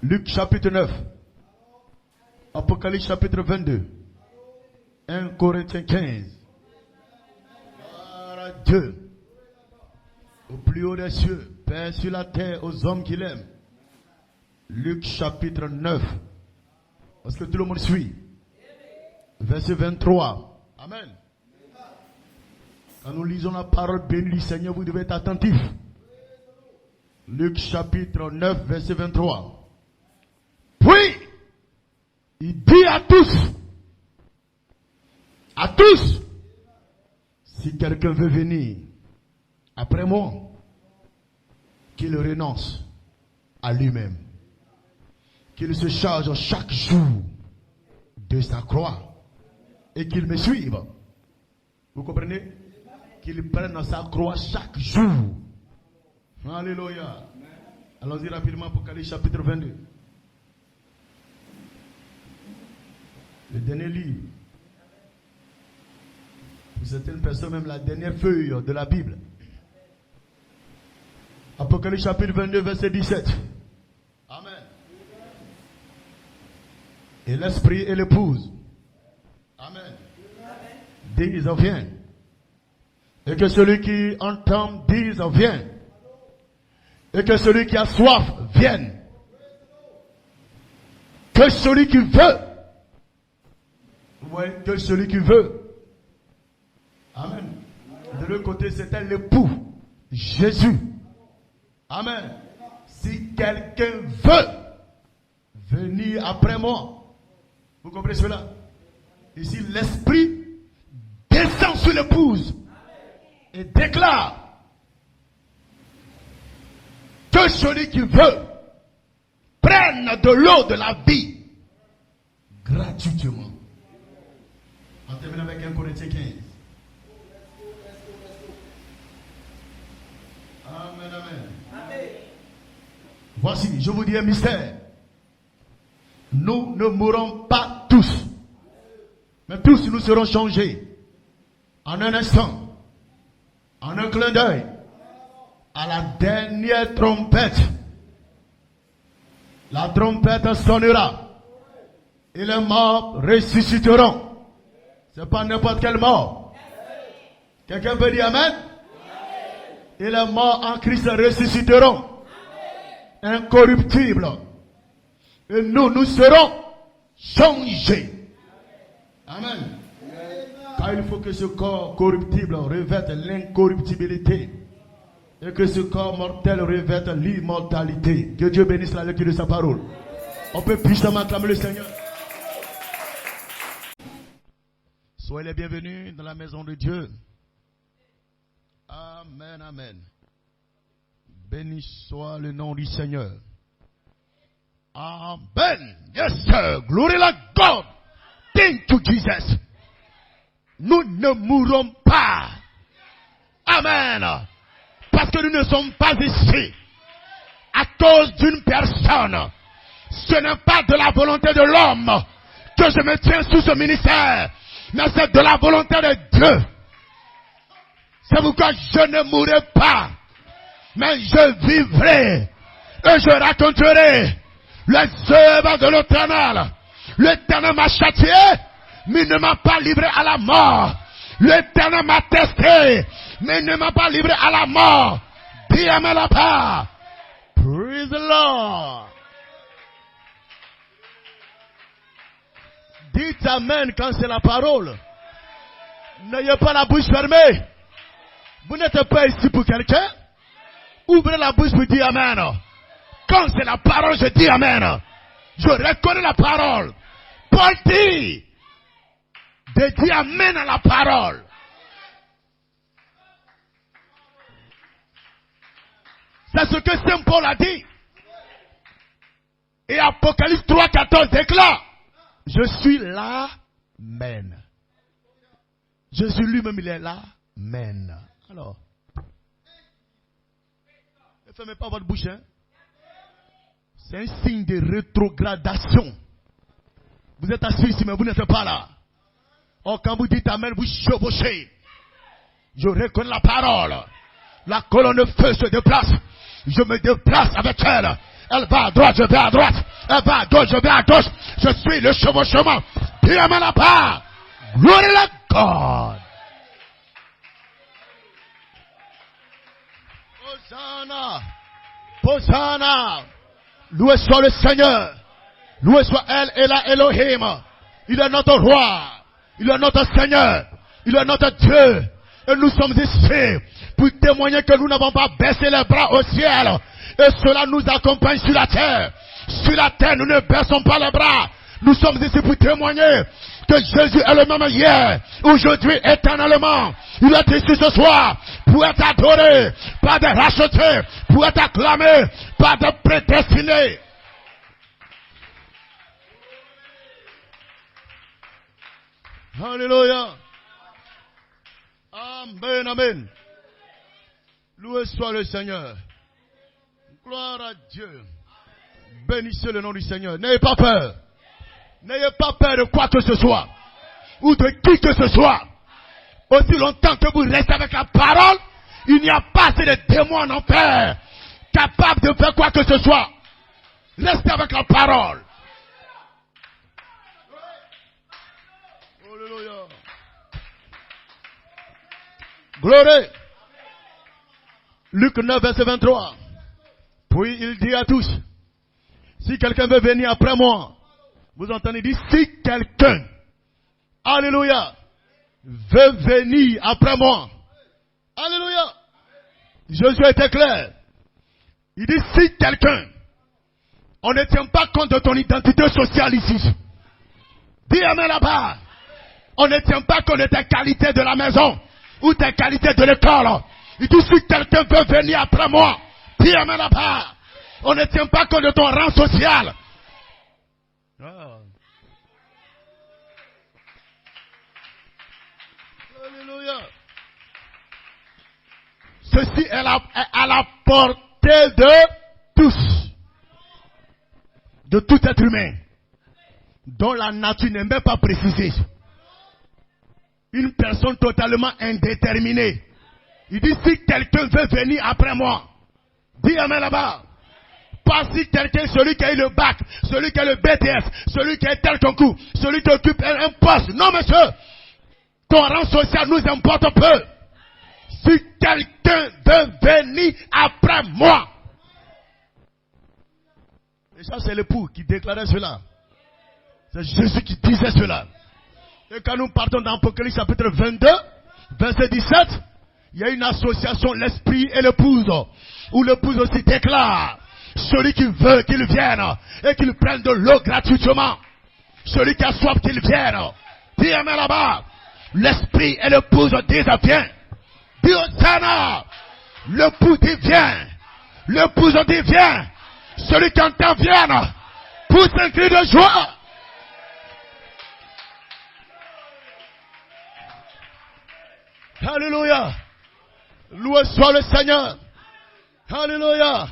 Luc chapitre 9. Apocalypse chapitre 22. 1 Corinthiens 15. Gloire à Dieu. Au plus haut des cieux, Père sur la terre, aux hommes qu'il aime. Luc chapitre 9. Est-ce que tout le monde suit? Verset 23. Amen. Quand nous lisons la parole bénie du Seigneur, vous devez être attentifs. Luc chapitre 9, verset 23. Puis, il dit à tous, si quelqu'un veut venir après moi, qu'il renonce à lui-même, qu'il se charge chaque jour de sa croix et qu'il me suive. Vous comprenez? Qu'il prenne sa croix chaque jour. Alléluia. Allons-y rapidement, Apocalypse chapitre 22. Le dernier livre. Pour certaines personnes, même la dernière feuille de la Bible. Apocalypse chapitre 22, verset 17. Amen. Et l'esprit et l'épouse. Amen. Disent, viens. Et que celui qui entend dise, viens. Et que celui qui a soif vienne. Que celui qui veut. Oui, que celui qui veut. Amen. De l'autre côté, c'était l'époux. Jésus. Amen. Si quelqu'un veut venir après moi. Vous comprenez cela? Ici, l'esprit descend sur l'épouse. Et déclare que celui qui veut prenne de l'eau de la vie gratuitement. On termine avec 1 Corinthiens 15. Amen, amen. Voici, je vous dis un mystère. Nous ne mourrons pas tous. Mais tous nous serons changés en un instant. En un clin d'œil, à la dernière trompette, la trompette sonnera et les morts ressusciteront. C'est pas n'importe quel mort. Quelqu'un peut dire amen? Et les morts en Christ ressusciteront, incorruptibles. Et nous serons changés. Amen. Car il faut que ce corps corruptible revête l'incorruptibilité. Et que ce corps mortel revête l'immortalité. Que Dieu bénisse la lecture de sa parole. On peut puissamment acclamer le Seigneur. Soyez les bienvenus dans la maison de Dieu. Amen, amen. Béni soit le nom du Seigneur. Amen. Yes, sir. Glory to God. Thank you, Jesus. Nous ne mourrons pas. Amen. Parce que nous ne sommes pas ici à cause d'une personne. Ce n'est pas de la volonté de l'homme que je me tiens sous ce ministère, mais c'est de la volonté de Dieu. C'est pourquoi je ne mourrai pas, mais je vivrai et je raconterai les œuvres de l'Éternel. L'Éternel m'a châtié, mais ne m'a pas livré à la mort. L'Éternel m'a testé, mais ne m'a pas livré à la mort. Dis amen là-bas. Praise the Lord. Dites amen quand c'est la parole. N'ayez pas la bouche fermée. Vous n'êtes pas ici pour quelqu'un. Ouvrez la bouche pour dire amen. Quand c'est la parole, je dis amen. Je reconnais la parole. Paul dit de dire amen à la parole. C'est ce que Saint Paul a dit. Et Apocalypse 3:14 déclare, je suis là, amen. Jésus lui-même, il est là, amen. Alors, ne fermez pas votre bouche, hein. C'est un signe de rétrogradation. Vous êtes assis ici, mais vous n'êtes pas là. Or, quand vous dites amen, vous chevauchez. Je reconnais la parole. La colonne de feu se déplace. Je me déplace avec elle. Elle va à droite, je vais à droite. Elle va à gauche, je vais à gauche. Je suis le chevauchement. Bien à la part. Glory to God. Hosanna. Hosanna. Loué soit le Seigneur. Loué soit elle et la Elohim. Il est notre roi. Il est notre Seigneur. Il est notre Dieu. Et nous sommes ici pour témoigner que nous n'avons pas baissé les bras au ciel. Et cela nous accompagne sur la terre. Sur la terre, nous ne baissons pas les bras. Nous sommes ici pour témoigner que Jésus est le même hier, aujourd'hui, éternellement. Il est ici ce soir pour être adoré, pas de racheté, pour être acclamé, pas de prédestiné. Alléluia. Amen, amen. Loué soit le Seigneur. Gloire à Dieu. Bénissez le nom du Seigneur. N'ayez pas peur. N'ayez pas peur de quoi que ce soit. Ou de qui que ce soit. Aussi longtemps que vous restez avec la parole, il n'y a pas assez de démons en enfer capables de faire quoi que ce soit. Restez avec la parole. Alléluia. Gloire. Luc 9, verset 23. Puis il dit à tous, si quelqu'un veut venir après moi, vous entendez dire, si quelqu'un, alléluia, veut venir après moi, alléluia, Jésus était clair. Il dit, si quelqu'un, on ne tient pas compte de ton identité sociale ici. Dis amen là-bas. On ne tient pas compte de tes qualités de la maison ou tes qualités de l'école. Il dit, si quelqu'un veut venir après moi, dis amen là-bas. On ne tient pas compte de ton rang social. Oh. Alléluia. Ceci est à la portée de tous. De tout être humain. Dont la nature n'est même pas précisée. Une personne totalement indéterminée. Il dit, si quelqu'un veut venir après moi, dis amen là-bas. Pas si quelqu'un, celui qui a eu le bac, celui qui a le BTS, celui qui a tel concours, celui qui occupe un poste. Non, monsieur. Ton rang social nous importe peu. Si quelqu'un veut venir après moi. Et ça, c'est l'époux qui déclarait cela. C'est Jésus qui disait cela. Et quand nous partons dans Apocalypse chapitre 22, verset 17, il y a une association, l'esprit et l'épouse, où l'épouse aussi déclare, celui qui veut qu'il vienne et qu'il prenne de l'eau gratuitement. Celui qui a soif qu'il vienne. Dis amen là-bas. L'esprit et l'épouse disent viens. Dis Hosanna. L'époux dit viens. L'épouse dit viens. Celui qui entend vienne. Pousse un cri de joie. Alléluia. Loué soit le Seigneur. Alléluia.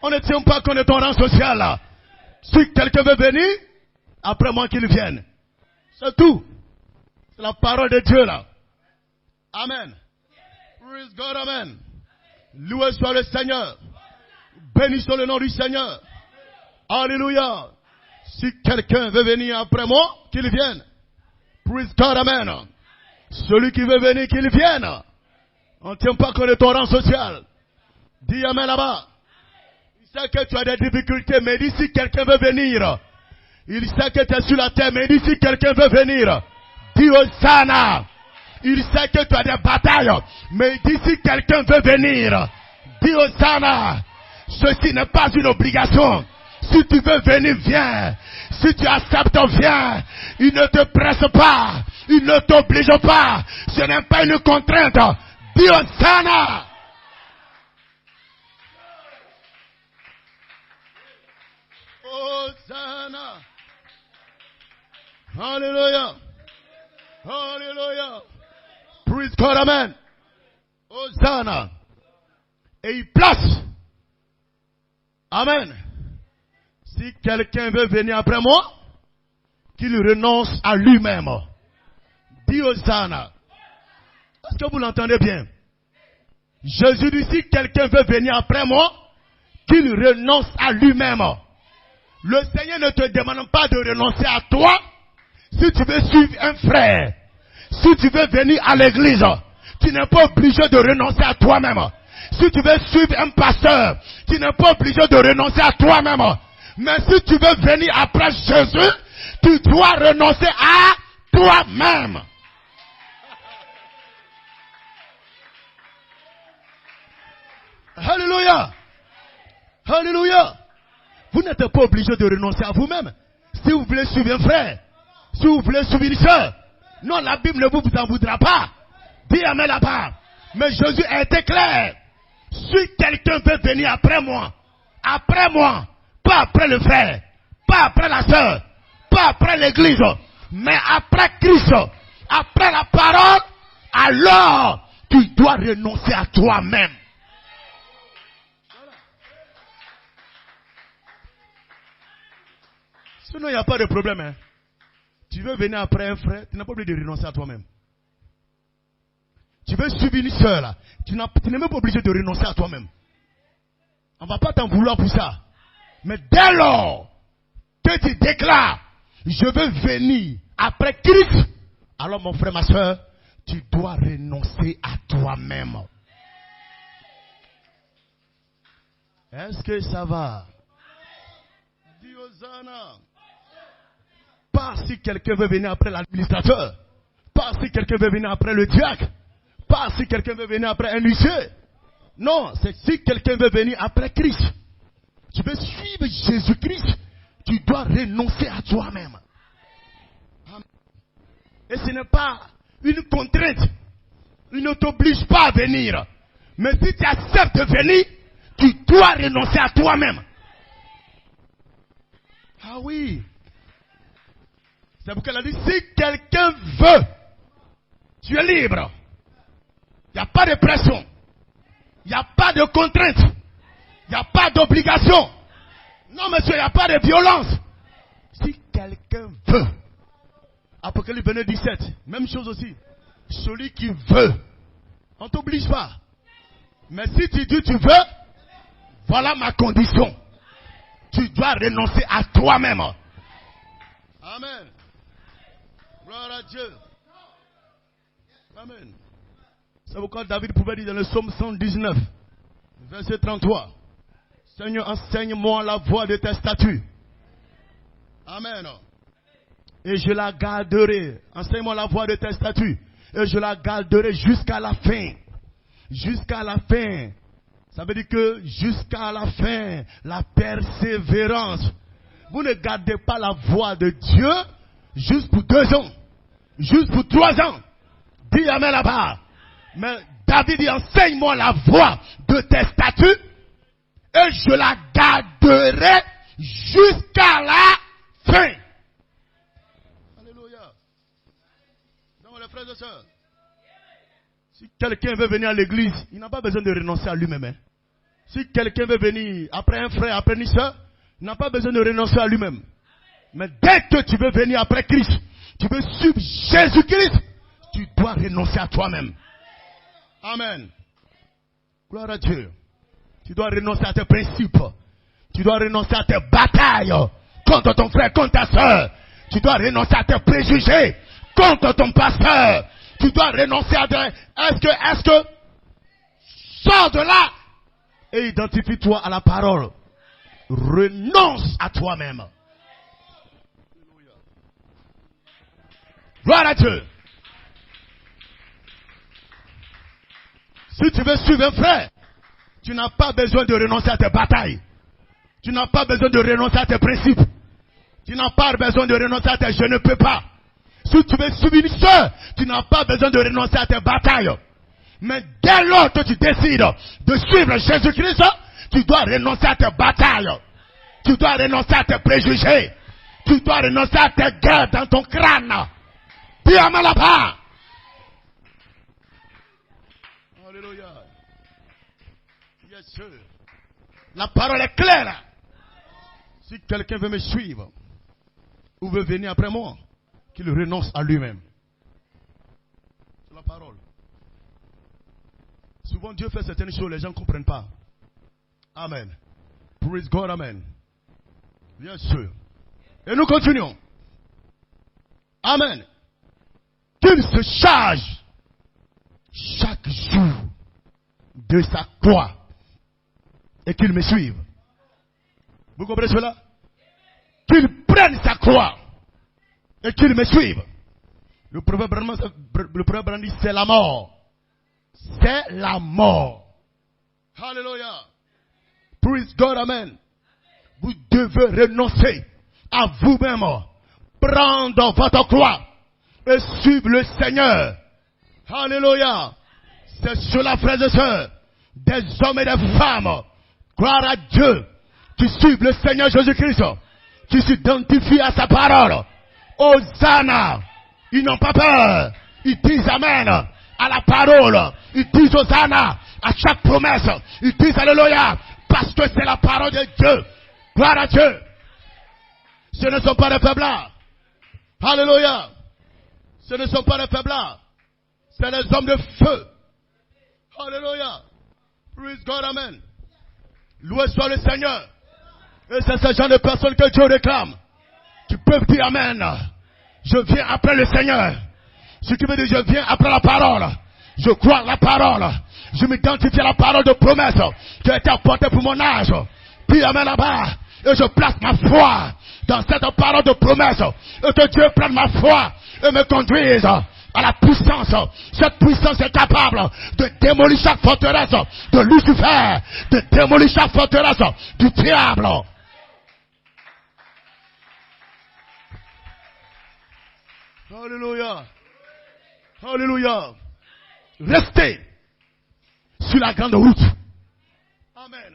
On ne tient pas compte de ton rang social là. Si quelqu'un veut venir, après moi qu'il vienne. C'est tout. C'est la parole de Dieu là. Amen. Praise God, amen. Loué soit le Seigneur. Bénissons le nom du Seigneur. Alléluia. Si quelqu'un veut venir après moi, qu'il vienne. Praise God, amen. Celui qui veut venir, qu'il vienne. On ne tient pas compte de ton rang social. Dis amen là-bas. Il sait que tu as des difficultés, mais dis si quelqu'un veut venir. Il sait que tu es sur la terre, mais dis si quelqu'un veut venir. Dis Hosanna. Il sait que tu as des batailles, mais dis si quelqu'un veut venir. Dis Hosanna. Ceci n'est pas une obligation. Si tu veux venir, viens. Si tu acceptes, viens. Il ne te presse pas. Il ne t'oblige pas. Ce n'est pas une contrainte. Dis Hosanna. Hosanna. Alléluia. Alléluia. Praise God, amen. Hosanna. Et il place. Amen. Si quelqu'un veut venir après moi, qu'il renonce à lui-même. Dis Hosanna. Est-ce que vous l'entendez bien? Jésus dit, si quelqu'un veut venir après moi, qu'il renonce à lui-même. Le Seigneur ne te demande pas de renoncer à toi. Si tu veux suivre un frère, si tu veux venir à l'église, tu n'es pas obligé de renoncer à toi-même. Si tu veux suivre un pasteur, tu n'es pas obligé de renoncer à toi-même. Mais si tu veux venir après Jésus, tu dois renoncer à toi-même. Alléluia. Alléluia. Vous n'êtes pas obligé de renoncer à vous-même. Si vous voulez suivre un frère, si vous voulez suivre une soeur, non, la Bible ne vous en voudra pas. Dis amen là-bas. Mais Jésus a été clair. Si quelqu'un veut venir après moi, pas après le frère, pas après la soeur, pas après l'église, mais après Christ, après la parole, alors tu dois renoncer à toi-même. Sinon, il n'y a pas de problème. Hein. Tu veux venir après un frère, tu n'as pas obligé de renoncer à toi-même. Tu veux suivre une soeur là, tu n'es même pas obligé de renoncer à toi-même. On ne va pas t'en vouloir pour ça. Mais dès lors que tu déclares, je veux venir après Christ, alors mon frère, ma soeur, tu dois renoncer à toi-même. Est-ce que ça va? Dis Hosanna. Pas si quelqu'un veut venir après l'administrateur. Pas si quelqu'un veut venir après le diacre. Pas si quelqu'un veut venir après un huissier. Non, c'est si quelqu'un veut venir après Christ. Tu veux suivre Jésus-Christ, tu dois renoncer à toi-même. Et ce n'est pas une contrainte. Il ne t'oblige pas à venir. Mais si tu acceptes de venir, tu dois renoncer à toi-même. Ah oui. C'est pourquoi elle a dit, si quelqu'un veut, tu es libre. Il n'y a pas de pression. Il n'y a pas de contrainte. Il n'y a pas d'obligation. Non, monsieur, il n'y a pas de violence. Si quelqu'un veut. Apocalypse 22, 17. Même chose aussi. Celui qui veut. On ne t'oblige pas. Mais si tu dis tu veux, voilà ma condition. Tu dois renoncer à toi-même. Amen. Gloire à Dieu. Amen. C'est pourquoi David pouvait dire dans le psaume 119, verset 33. Seigneur, enseigne-moi la voie de tes statuts. Amen. Et je la garderai. Enseigne-moi la voie de tes statuts. Et je la garderai jusqu'à la fin. Jusqu'à la fin. Ça veut dire que jusqu'à la fin, la persévérance. Vous ne gardez pas la voie de Dieu juste pour 2 ans. Juste pour 3 ans. Dis amen là-bas. Mais David dit, enseigne-moi la voie de tes statuts et je la garderai jusqu'à la fin. Alléluia. Donc les frères et sœurs, si quelqu'un veut venir à l'église, il n'a pas besoin de renoncer à lui-même. Hein. Si quelqu'un veut venir après un frère, après une soeur, il n'a pas besoin de renoncer à lui-même. Mais dès que tu veux venir après Christ, tu veux suivre Jésus-Christ, tu dois renoncer à toi-même. Amen. Gloire à Dieu. Tu dois renoncer à tes principes. Tu dois renoncer à tes batailles contre ton frère, contre ta soeur. Tu dois renoncer à tes préjugés contre ton pasteur. Tu dois renoncer à tes... Est-ce que... Sors de là et identifie-toi à la parole. Renonce à toi-même. Gloire à Dieu. Si tu veux suivre un frère, tu n'as pas besoin de renoncer à tes batailles. Tu n'as pas besoin de renoncer à tes principes. Tu n'as pas besoin de renoncer à tes je ne peux pas. Si tu veux suivre une soeur, tu n'as pas besoin de renoncer à tes batailles. Mais dès lors que tu décides de suivre Jésus-Christ, tu dois renoncer à tes batailles. Tu dois renoncer à tes préjugés. Tu dois renoncer à tes guerres dans ton crâne. Dis amen là-bas. Alléluia. Yes, sir. La parole est claire. Si quelqu'un veut me suivre ou veut venir après moi, qu'il renonce à lui-même. C'est la parole. Souvent Dieu fait certaines choses, les gens ne comprennent pas. Amen. Praise God, amen. Bien sûr. Et nous continuons. Amen. Qu'il se charge chaque jour de sa croix et qu'il me suive. Vous comprenez cela? Qu'il prenne sa croix et qu'il me suive. Le proverbe dit c'est la mort. C'est la mort. Hallelujah. Praise God, amen. Vous devez renoncer à vous-même, prendre votre croix et suivre le Seigneur. Alléluia. C'est cela, frères et sœurs, des hommes et des femmes, gloire à Dieu, qui suivent le Seigneur Jésus-Christ, qui s'identifient à sa parole. Hosanna. Ils n'ont pas peur. Ils disent amen à la parole. Ils disent Hosanna à chaque promesse. Ils disent alléluia parce que c'est la parole de Dieu. Gloire à Dieu. Ce ne sont pas des faiblards. Alléluia. Ce ne sont pas des faiblards. C'est les hommes de feu. Alléluia. Praise God, amen. Loué soit le Seigneur. Et c'est ce genre de personnes que Dieu réclame. Tu peux dire amen. Je viens après le Seigneur. Ce qui veut dire je viens après la parole. Je crois la parole. Je m'identifie à la parole de promesse qui a été apportée pour mon âge. Puis amen là-bas. Et je place ma foi dans cette parole de promesse. Et que Dieu prenne ma foi et me conduise à la puissance. Cette puissance est capable de démolir chaque forteresse de Lucifer, de démolir chaque forteresse du diable. Alléluia. Alléluia. Restez sur la grande route. Amen.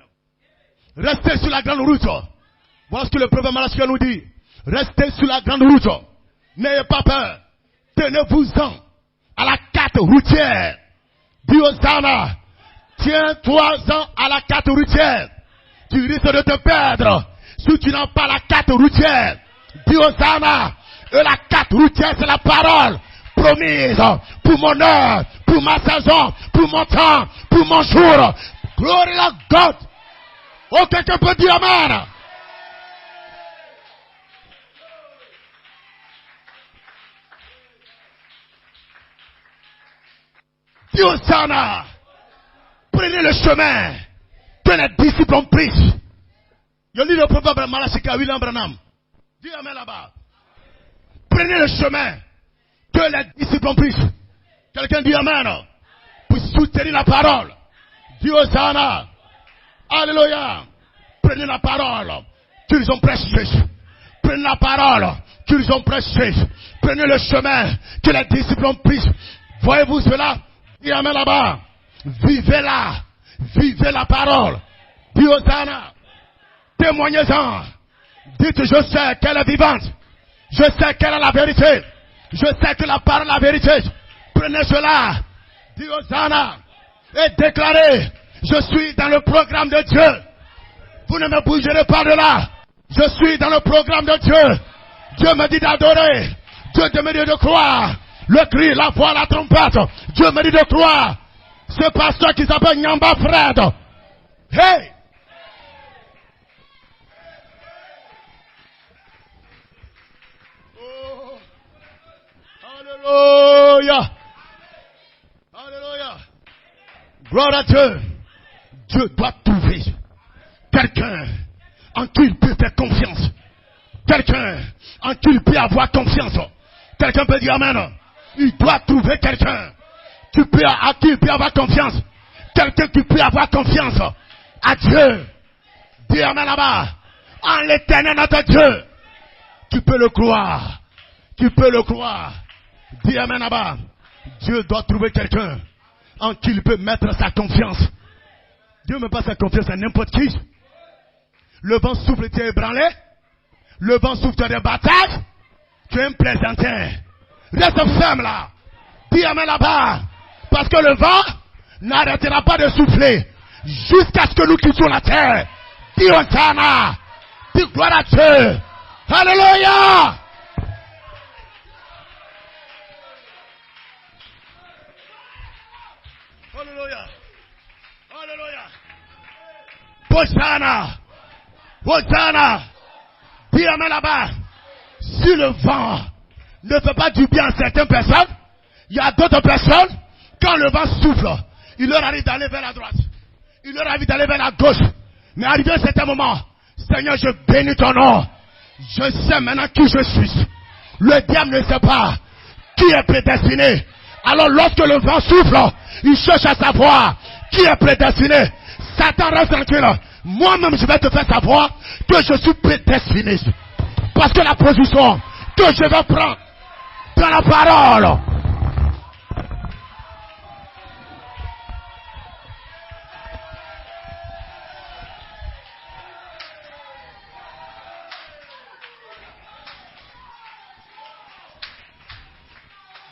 Restez sur la grande route. Voilà ce que le prophète Malachie nous dit. Restez sur la grande route. N'ayez pas peur. Tenez-vous-en à la carte routière. Dis Hosanna. Tiens-toi-en à la carte routière. Tu risques de te perdre si tu n'as pas la carte routière. Dis Hosanna. Et la carte routière, c'est la parole promise pour mon heure, pour ma saison, pour mon temps, pour mon jour. Glory à God. Oh, quelqu'un peut dire amen. Dis Hosanna. Prenez le chemin que les disciples ont pris. Je lis le proverbe Malachie William Branham. Dis amen là-bas. Prenez le chemin que les disciples ont pris. Quelqu'un dit amen. Pour soutenir la parole. Dis Hosanna. Alléluia. Prenez la parole qu'ils ont prêché. Prenez la parole qu'ils ont prêché. Prenez le chemin que les disciples ont pris. Voyez-vous cela? Dis amen là-bas. Vivez-la. Vivez la parole. Dis Hosanna. Témoignez-en. Dites je sais qu'elle est vivante. Je sais quelle est la vérité. Je sais que la parole est la vérité. Prenez cela. Dis Hosanna. Et déclarez. Je suis dans le programme de Dieu. Vous ne me bougerez pas de là. Je suis dans le programme de Dieu. Dieu me dit d'adorer. Dieu me dit de croire. Le cri, la voix, la trompette. Dieu me dit de croire. Ce pasteur qui s'appelle Nyamba Fred. Hey! Alléluia. Alléluia. Gloire à Dieu. Dieu doit trouver quelqu'un en qui il peut faire confiance. Quelqu'un en qui il peut avoir confiance. Quelqu'un peut dire amen. Il doit trouver quelqu'un à qui il peut avoir confiance. Quelqu'un qui peut avoir confiance à Dieu. Dis amen là-bas. En l'éternel notre Dieu. Tu peux le croire. Tu peux le croire. Dis amen là-bas. Dieu doit trouver quelqu'un en qui il peut mettre sa confiance. Dieu ne met pas sa confiance à n'importe qui. Le vent souffle, tu es ébranlé. Le vent souffle, tu as des batailles. Tu es un plaisantin. Reste ferme là. Dis amen là-bas. Parce que le vent n'arrêtera pas de souffler jusqu'à ce que nous quittions la terre. Dis Hosanna. Dis gloire à Dieu. Alléluia. Alléluia. Alléluia. Hosanna. Hosanna. Dis amen là-bas. Si le vent ne fait pas du bien à certaines personnes, il y a d'autres personnes, quand le vent souffle, il leur arrive d'aller vers la droite. Il leur arrive d'aller vers la gauche. Mais arrivé à un certain moment, Seigneur, je bénis ton nom. Je sais maintenant qui je suis. Le diable ne sait pas qui est prédestiné. Alors lorsque le vent souffle, il cherche à savoir qui est prédestiné. Satan reste tranquille. Moi-même, je vais te faire savoir que je suis prédestiné. Parce que la position que je vais prendre dans la parole.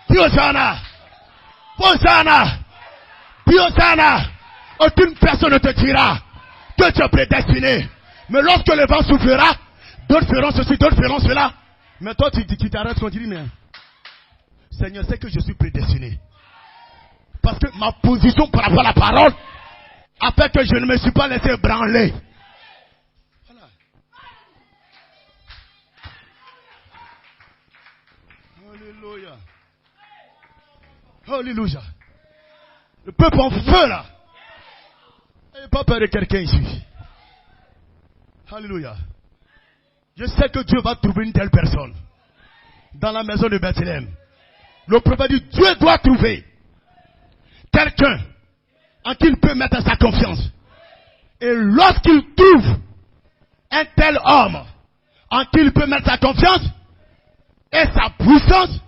Hosanna. Hosanna. Hosanna. Aucune personne ne te dira que tu es prédestiné. Mais lorsque le vent soufflera, d'autres feront ceci, d'autres feront cela. Mais toi, tu t'arrêtes, tu dis, mais Seigneur, c'est que je suis prédestiné. Parce que ma position par rapport à la parole a fait que je ne me suis pas laissé branler. Voilà. Alléluia. Alléluia. Le peuple en feu là. N'ayez pas peur de quelqu'un ici. Alléluia. Je sais que Dieu va trouver une telle personne dans la maison de Bethléem. Le prophète dit, Dieu doit trouver quelqu'un en qui il peut mettre sa confiance. Et lorsqu'il trouve un tel homme en qui il peut mettre sa confiance et sa puissance,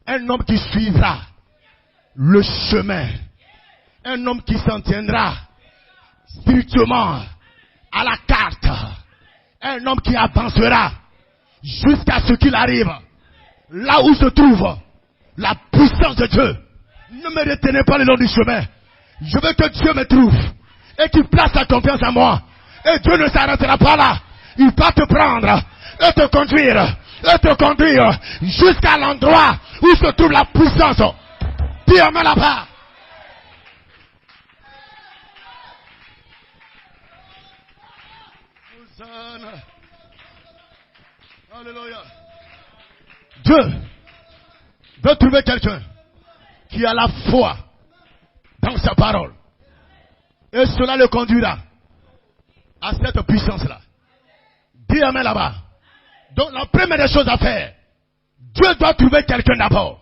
un homme qui suivra le chemin, un homme qui s'en tiendra spirituellement à la carte, un homme qui avancera jusqu'à ce qu'il arrive là où se trouve la puissance de Dieu. Ne me retenez pas le long du chemin. Je veux que Dieu me trouve et qu'il place sa confiance en moi. Et Dieu ne s'arrêtera pas là. Il va te prendre et te conduire jusqu'à l'endroit où se trouve la puissance. Dis amen là-bas. Alléluia. Dieu veut trouver quelqu'un qui a la foi dans sa parole. Et cela le conduira à cette puissance-là. Dis amen là-bas. Donc la première des choses à faire, Dieu doit trouver quelqu'un d'abord.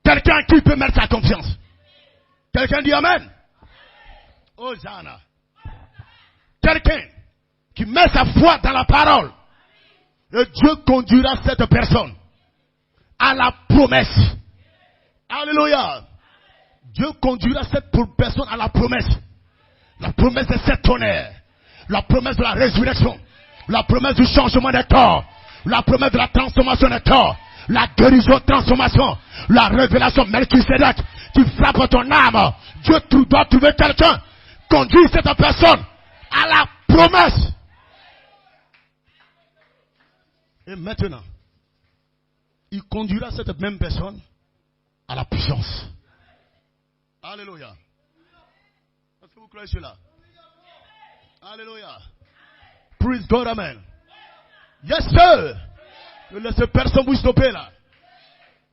Quelqu'un qui peut mettre sa confiance. Quelqu'un dit amen. Hosanna. Quelqu'un qui met sa foi dans la parole. Et Dieu conduira cette personne à la promesse. Alléluia. Dieu conduira cette personne à la promesse. La promesse de cet honneur. La promesse de la résurrection. La promesse du changement des corps. La promesse de la transformation des corps. La guérison, transformation. La révélation Melchisedec qui frappe ton âme. Dieu doit trouver quelqu'un. Conduire cette personne à la promesse. Et maintenant, il conduira cette même personne à la puissance. Alléluia. Est-ce que vous croyez cela? Alléluia. Praise God, amen. Yes, sir. Ne laissez personne vous stopper là.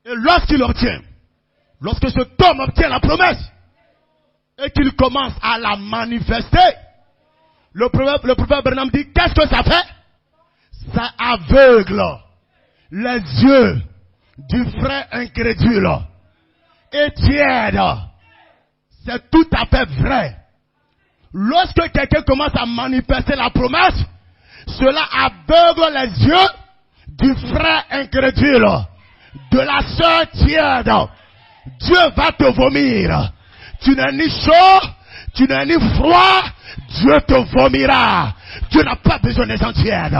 Et lorsqu'il obtient, lorsque cet homme obtient la promesse, et qu'il commence à la manifester, le prophète Branham dit, qu'est-ce que ça fait? Ça aveugle les yeux du frère incrédule et tiède. C'est tout à fait vrai. Lorsque quelqu'un commence à manifester la promesse, cela aveugle les yeux du frère incrédule, de la sœur tiède. Dieu va te vomir. Tu n'es ni chaud, tu n'es ni froid, Dieu te vomira. Dieu n'a pas besoin des gens tièdes.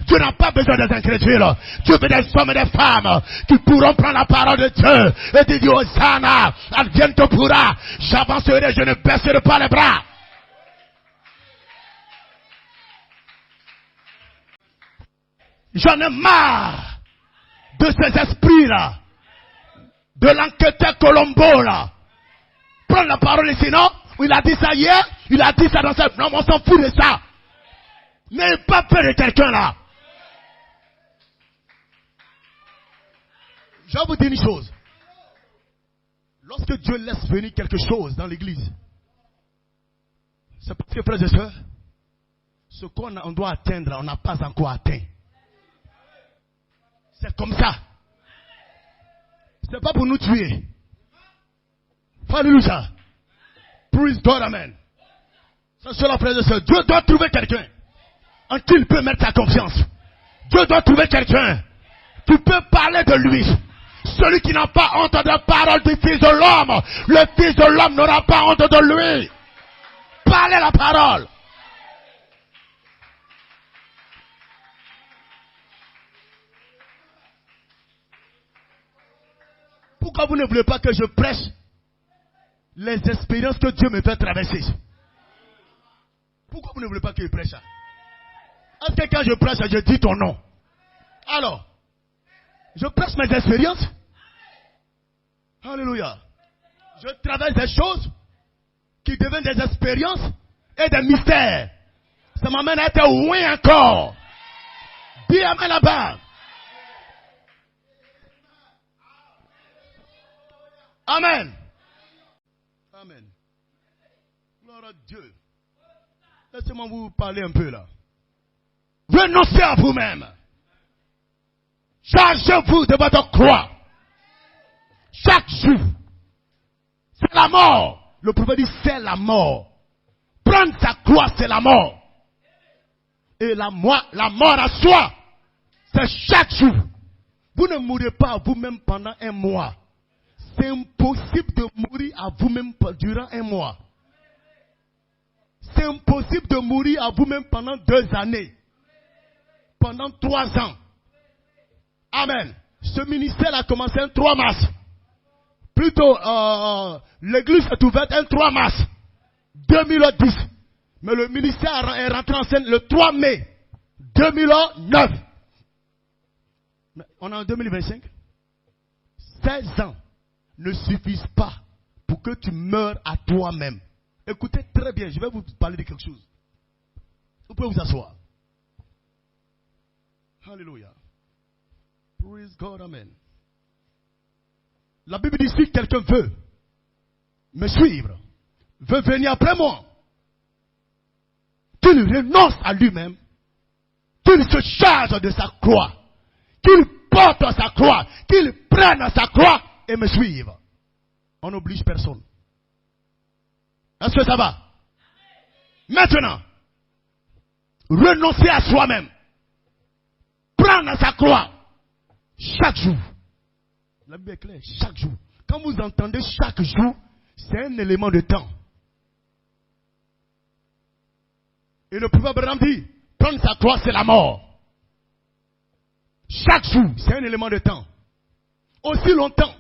Dieu n'a pas besoin des incrédules. Dieu veut des hommes et des femmes qui pourront prendre la parole de Dieu et dire Hosanna, advienne te pourra. J'avancerai, je ne baisserai pas les bras. J'en ai marre de ces esprits-là, de l'enquêteur Colombo là. Prendre la parole ici, non? Il a dit ça hier, il a dit ça dans cette... Non, on s'en fout de ça. N'ayez pas peur de quelqu'un là. Je vais vous dire une chose. Lorsque Dieu laisse venir quelque chose dans l'église, c'est parce que, frères et sœurs, ce qu'on doit atteindre, on n'a pas encore atteint. C'est comme ça. C'est pas pour nous tuer. Alléluia. Praise God, amen. C'est cela, frères et sœurs. Dieu doit trouver quelqu'un en qui il peut mettre sa confiance. Dieu doit trouver quelqu'un. Tu peux parler de lui. Celui qui n'a pas honte de la parole du Fils de l'homme, le Fils de l'homme n'aura pas honte de lui. Parlez la parole. Pourquoi vous ne voulez pas que je prêche les expériences que Dieu me fait traverser? Pourquoi vous ne voulez pas que je prêche ça? Est-ce que quand je prêche, je dis ton nom? Alors, je prêche mes expériences. Alléluia. Je traverse des choses qui deviennent des expériences et des mystères. Ça m'amène à être loin encore. Dis amen là-bas. Amen. Amen. Gloire à Dieu. Laissez-moi vous parler un peu là. Renoncez à vous-même. Chargez-vous de votre croix. Chaque jour. C'est la mort. Le prophète dit c'est la mort. Prendre sa croix, c'est la mort. Et la mort à soi, c'est chaque jour. Vous ne mourrez pas à vous-même pendant un mois. C'est impossible de mourir à vous-même durant un mois. C'est impossible de mourir à vous-même pendant 2 années. Pendant 3 ans. Amen. Ce ministère a commencé un 3 mars. Plutôt, l'église est ouverte un 3 mars 2010. Mais le ministère est rentré en scène le 3 mai 2009. Mais on est en 2025. 16 ans ne suffisent pas pour que tu meurs à toi-même. Écoutez très bien, je vais vous parler de quelque chose. Vous pouvez vous asseoir. Alléluia. Praise God, amen. La Bible dit si quelqu'un veut me suivre, veut venir après moi, qu'il renonce à lui-même, qu'il se charge de sa croix, qu'il porte sa croix, qu'il prenne sa croix et me suive. On n'oblige personne. Est-ce que ça va? Maintenant, renoncer à soi-même, prendre sa croix, chaque jour. La Bible est claire, chaque jour. Quand vous entendez chaque jour, c'est un élément de temps. Et le prophète Abraham dit, prendre sa croix, c'est la mort. Chaque jour, c'est un élément de temps. Aussi longtemps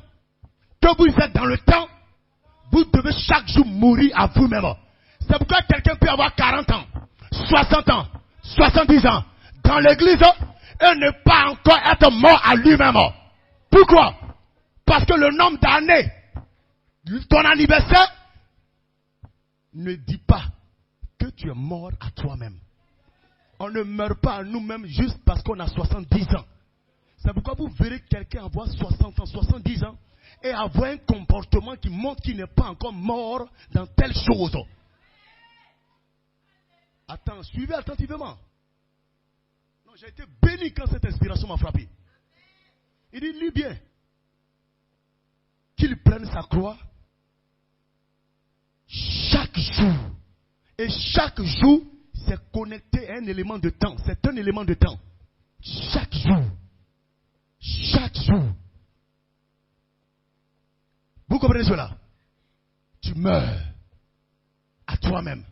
que vous êtes dans le temps, vous devez chaque jour mourir à vous-même. C'est pourquoi quelqu'un peut avoir 40 ans, 60 ans, 70 ans dans l'église et ne pas encore être mort à lui-même. Pourquoi? Parce que le nombre d'années, ton anniversaire, ne dit pas que tu es mort à toi-même. On ne meurt pas à nous-mêmes juste parce qu'on a 70 ans. C'est pourquoi vous verrez quelqu'un avoir 60 ans, 70 ans et avoir un comportement qui montre qu'il n'est pas encore mort dans telle chose. Attends, suivez attentivement. Non, j'ai été béni quand cette inspiration m'a frappé. Il dit, lis bien. Qu'il prenne sa croix chaque jour. Et chaque jour, c'est connecté à un élément de temps. C'est un élément de temps. Chaque jour. Chaque jour. Vous comprenez cela? Tu meurs à toi-même.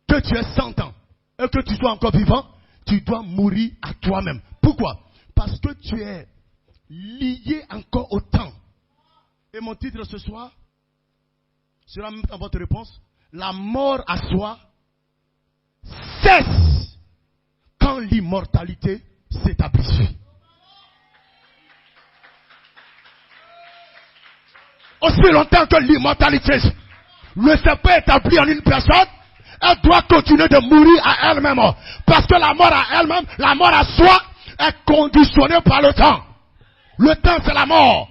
Que tu aies 100 ans et que tu sois encore vivant, tu dois mourir à toi-même. Pourquoi? Parce que tu es lié encore au temps. Et mon titre ce soir sera même dans votre réponse. La mort à soi cesse quand l'immortalité s'établit. Aussi longtemps que l'immortalité ne s'est pas établie en une personne, elle doit continuer de mourir à elle-même. Parce que la mort à elle-même, la mort à soi, est conditionnée par le temps. Le temps, c'est la mort.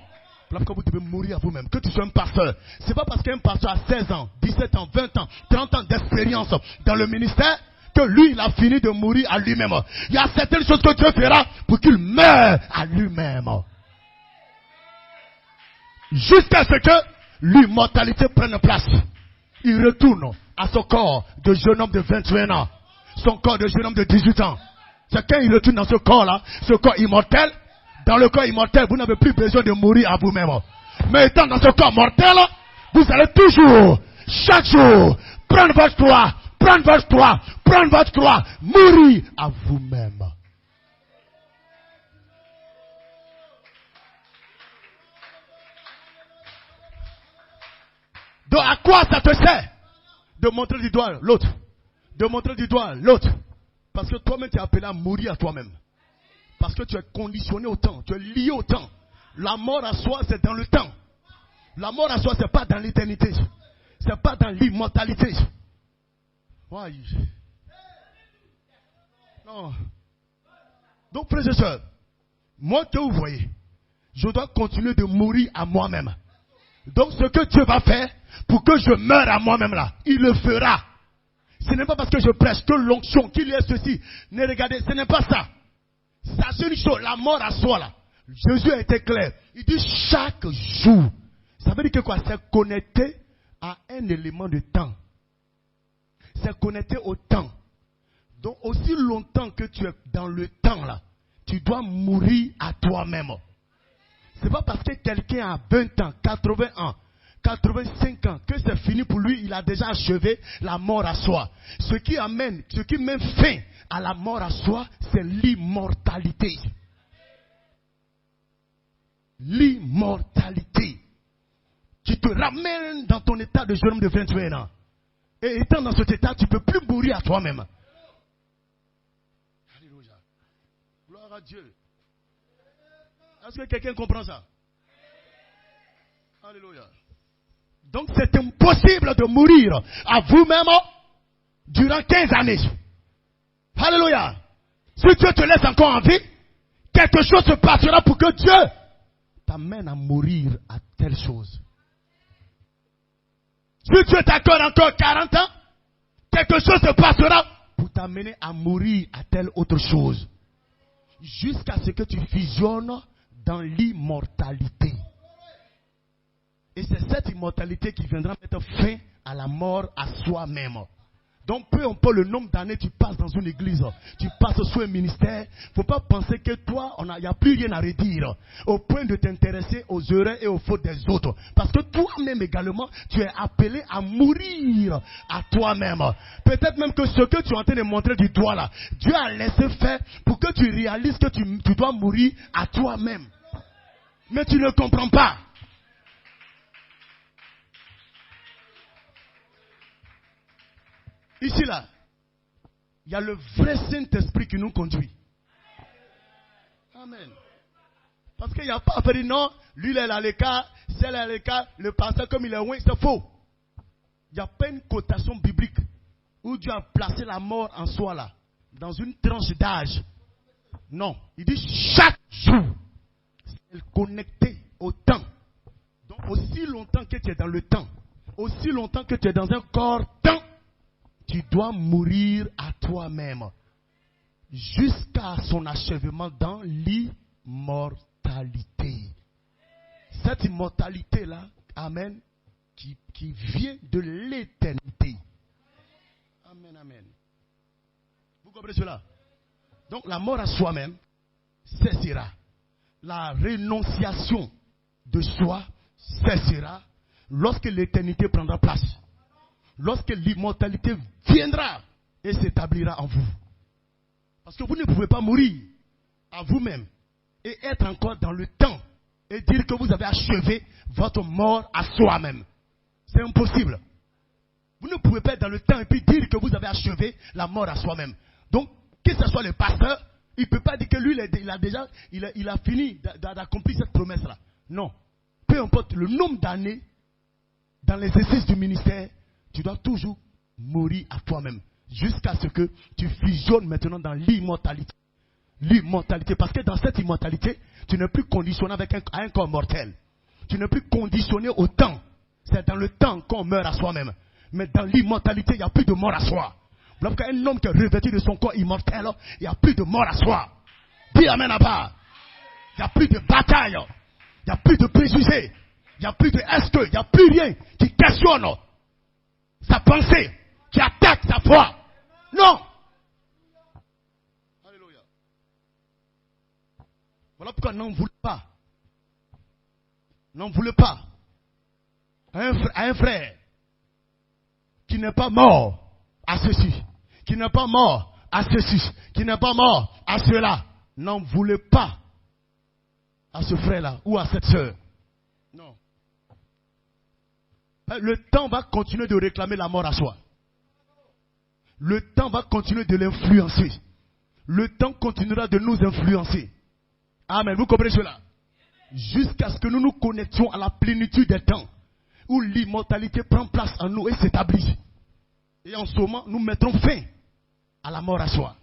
Voilà pourquoi vous devez mourir à vous-même. Que tu sois un pasteur. C'est pas parce qu'un pasteur a 16 ans, 17 ans, 20 ans, 30 ans d'expérience dans le ministère que lui, il a fini de mourir à lui-même. Il y a certaines choses que Dieu fera pour qu'il meure à lui-même. Jusqu'à ce que l'immortalité prenne place. Il retourne à son corps de jeune homme de 21 ans. Son corps de jeune homme de 18 ans. C'est quand il retourne dans ce corps-là, ce corps immortel. Dans le corps immortel, vous n'avez plus besoin de mourir à vous-même. Mais étant dans ce corps mortel, vous allez toujours, chaque jour, prendre votre croix, prendre votre croix, prendre votre croix, mourir à vous-même. Donc à quoi ça te sert de montrer du doigt l'autre? De montrer du doigt l'autre. Parce que toi-même tu es appelé à mourir à toi-même. Parce que tu es conditionné au temps, tu es lié au temps. La mort à soi, c'est dans le temps. La mort à soi, c'est pas dans l'éternité. C'est pas dans l'immortalité. Ouais. Non. Donc, frères et sœurs, moi que vous voyez, je dois continuer de mourir à moi-même. Donc, ce que Dieu va faire pour que je meure à moi-même là, il le fera. Ce n'est pas parce que je prêche que l'onction, qu'il y ait ceci. Ne regardez, ce n'est pas ça. Ça, c'est une chose, la mort à soi là. Jésus a été clair. Il dit chaque jour. Ça veut dire que quoi? C'est connecté à un élément de temps. C'est connecté au temps. Donc aussi longtemps que tu es dans le temps là, tu dois mourir à toi-même. C'est pas parce que quelqu'un a 20 ans, 80 ans, 85 ans, que c'est fini pour lui, il a déjà achevé la mort à soi. Ce qui met fin à la mort à soi, c'est l'immortalité. L'immortalité. Tu te ramènes dans ton état de jeune homme de 21 ans. Et étant dans cet état, tu ne peux plus mourir à toi-même. Alléluia. Gloire à Dieu. Est-ce que quelqu'un comprend ça? Alléluia. Donc c'est impossible de mourir à vous-même durant 15 années. Alléluia. Si Dieu te laisse encore en vie, quelque chose se passera pour que Dieu t'amène à mourir à telle chose. Si Dieu t'accorde encore 40 ans, quelque chose se passera pour t'amener à mourir à telle autre chose. Jusqu'à ce que tu fusionnes dans l'immortalité. Et c'est cette immortalité qui viendra mettre fin à la mort à soi-même. Donc peu importe le nombre d'années tu passes dans une église, tu passes sous un ministère, il ne faut pas penser que toi, il n'y a plus rien à redire, au point de t'intéresser aux erreurs et aux fautes des autres. Parce que toi-même également, tu es appelé à mourir à toi-même. Peut-être même que ce que tu es en train de montrer du doigt là, Dieu a laissé faire pour que tu réalises que tu dois mourir à toi-même. Mais tu ne comprends pas. Ici, là, il y a le vrai Saint-Esprit qui nous conduit. Amen. Parce qu'il n'y a pas à faire non, lui il est à l'écart, celle est à l'écart, le pasteur comme il est loin, c'est faux. Il n'y a pas une cotation biblique où Dieu a placé la mort en soi là, dans une tranche d'âge. Non, il dit chaque jour, c'est connecté au temps. Donc aussi longtemps que tu es dans le temps, aussi longtemps que tu es dans un corps temps, tu dois mourir à toi-même jusqu'à son achèvement dans l'immortalité. Cette immortalité-là, amen, qui vient de l'éternité. Amen, amen. Vous comprenez cela? Donc la mort à soi-même cessera. La rénonciation de soi cessera lorsque l'éternité prendra place. Lorsque l'immortalité viendra et s'établira en vous. Parce que vous ne pouvez pas mourir à vous-même et être encore dans le temps et dire que vous avez achevé votre mort à soi-même. C'est impossible. Vous ne pouvez pas être dans le temps et puis dire que vous avez achevé la mort à soi-même. Donc, que ce soit le pasteur, il ne peut pas dire que lui, il a fini d'accomplir cette promesse-là. Non. Peu importe le nombre d'années dans l'exercice du ministère, tu dois toujours mourir à toi-même. Jusqu'à ce que tu fusionnes maintenant dans l'immortalité. L'immortalité. Parce que dans cette immortalité, tu n'es plus conditionné avec un corps mortel. Tu n'es plus conditionné au temps. C'est dans le temps qu'on meurt à soi-même. Mais dans l'immortalité, il n'y a plus de mort à soi. Voilà pourquoi un homme qui est revêtu de son corps immortel, il n'y a plus de mort à soi. Dis amen là-bas. Il n'y a plus de bataille. Il n'y a plus de préjugés. Il n'y a plus de est-ce que. Il n'y a plus rien qui questionne sa pensée, qui attaque sa foi. Non. Alléluia. Voilà pourquoi n'en voulez pas. N'en voulez pas. À un frère qui n'est pas mort à ceci, qui n'est pas mort à ceci, qui n'est pas mort à cela. N'en voulez pas à ce frère-là ou à cette sœur. Non. Le temps va continuer de réclamer la mort à soi. Le temps va continuer de l'influencer. Le temps continuera de nous influencer. Amen. Vous comprenez cela? Jusqu'à ce que nous nous connections à la plénitude des temps, où l'immortalité prend place en nous et s'établit. Et en ce moment, nous mettrons fin à la mort à soi.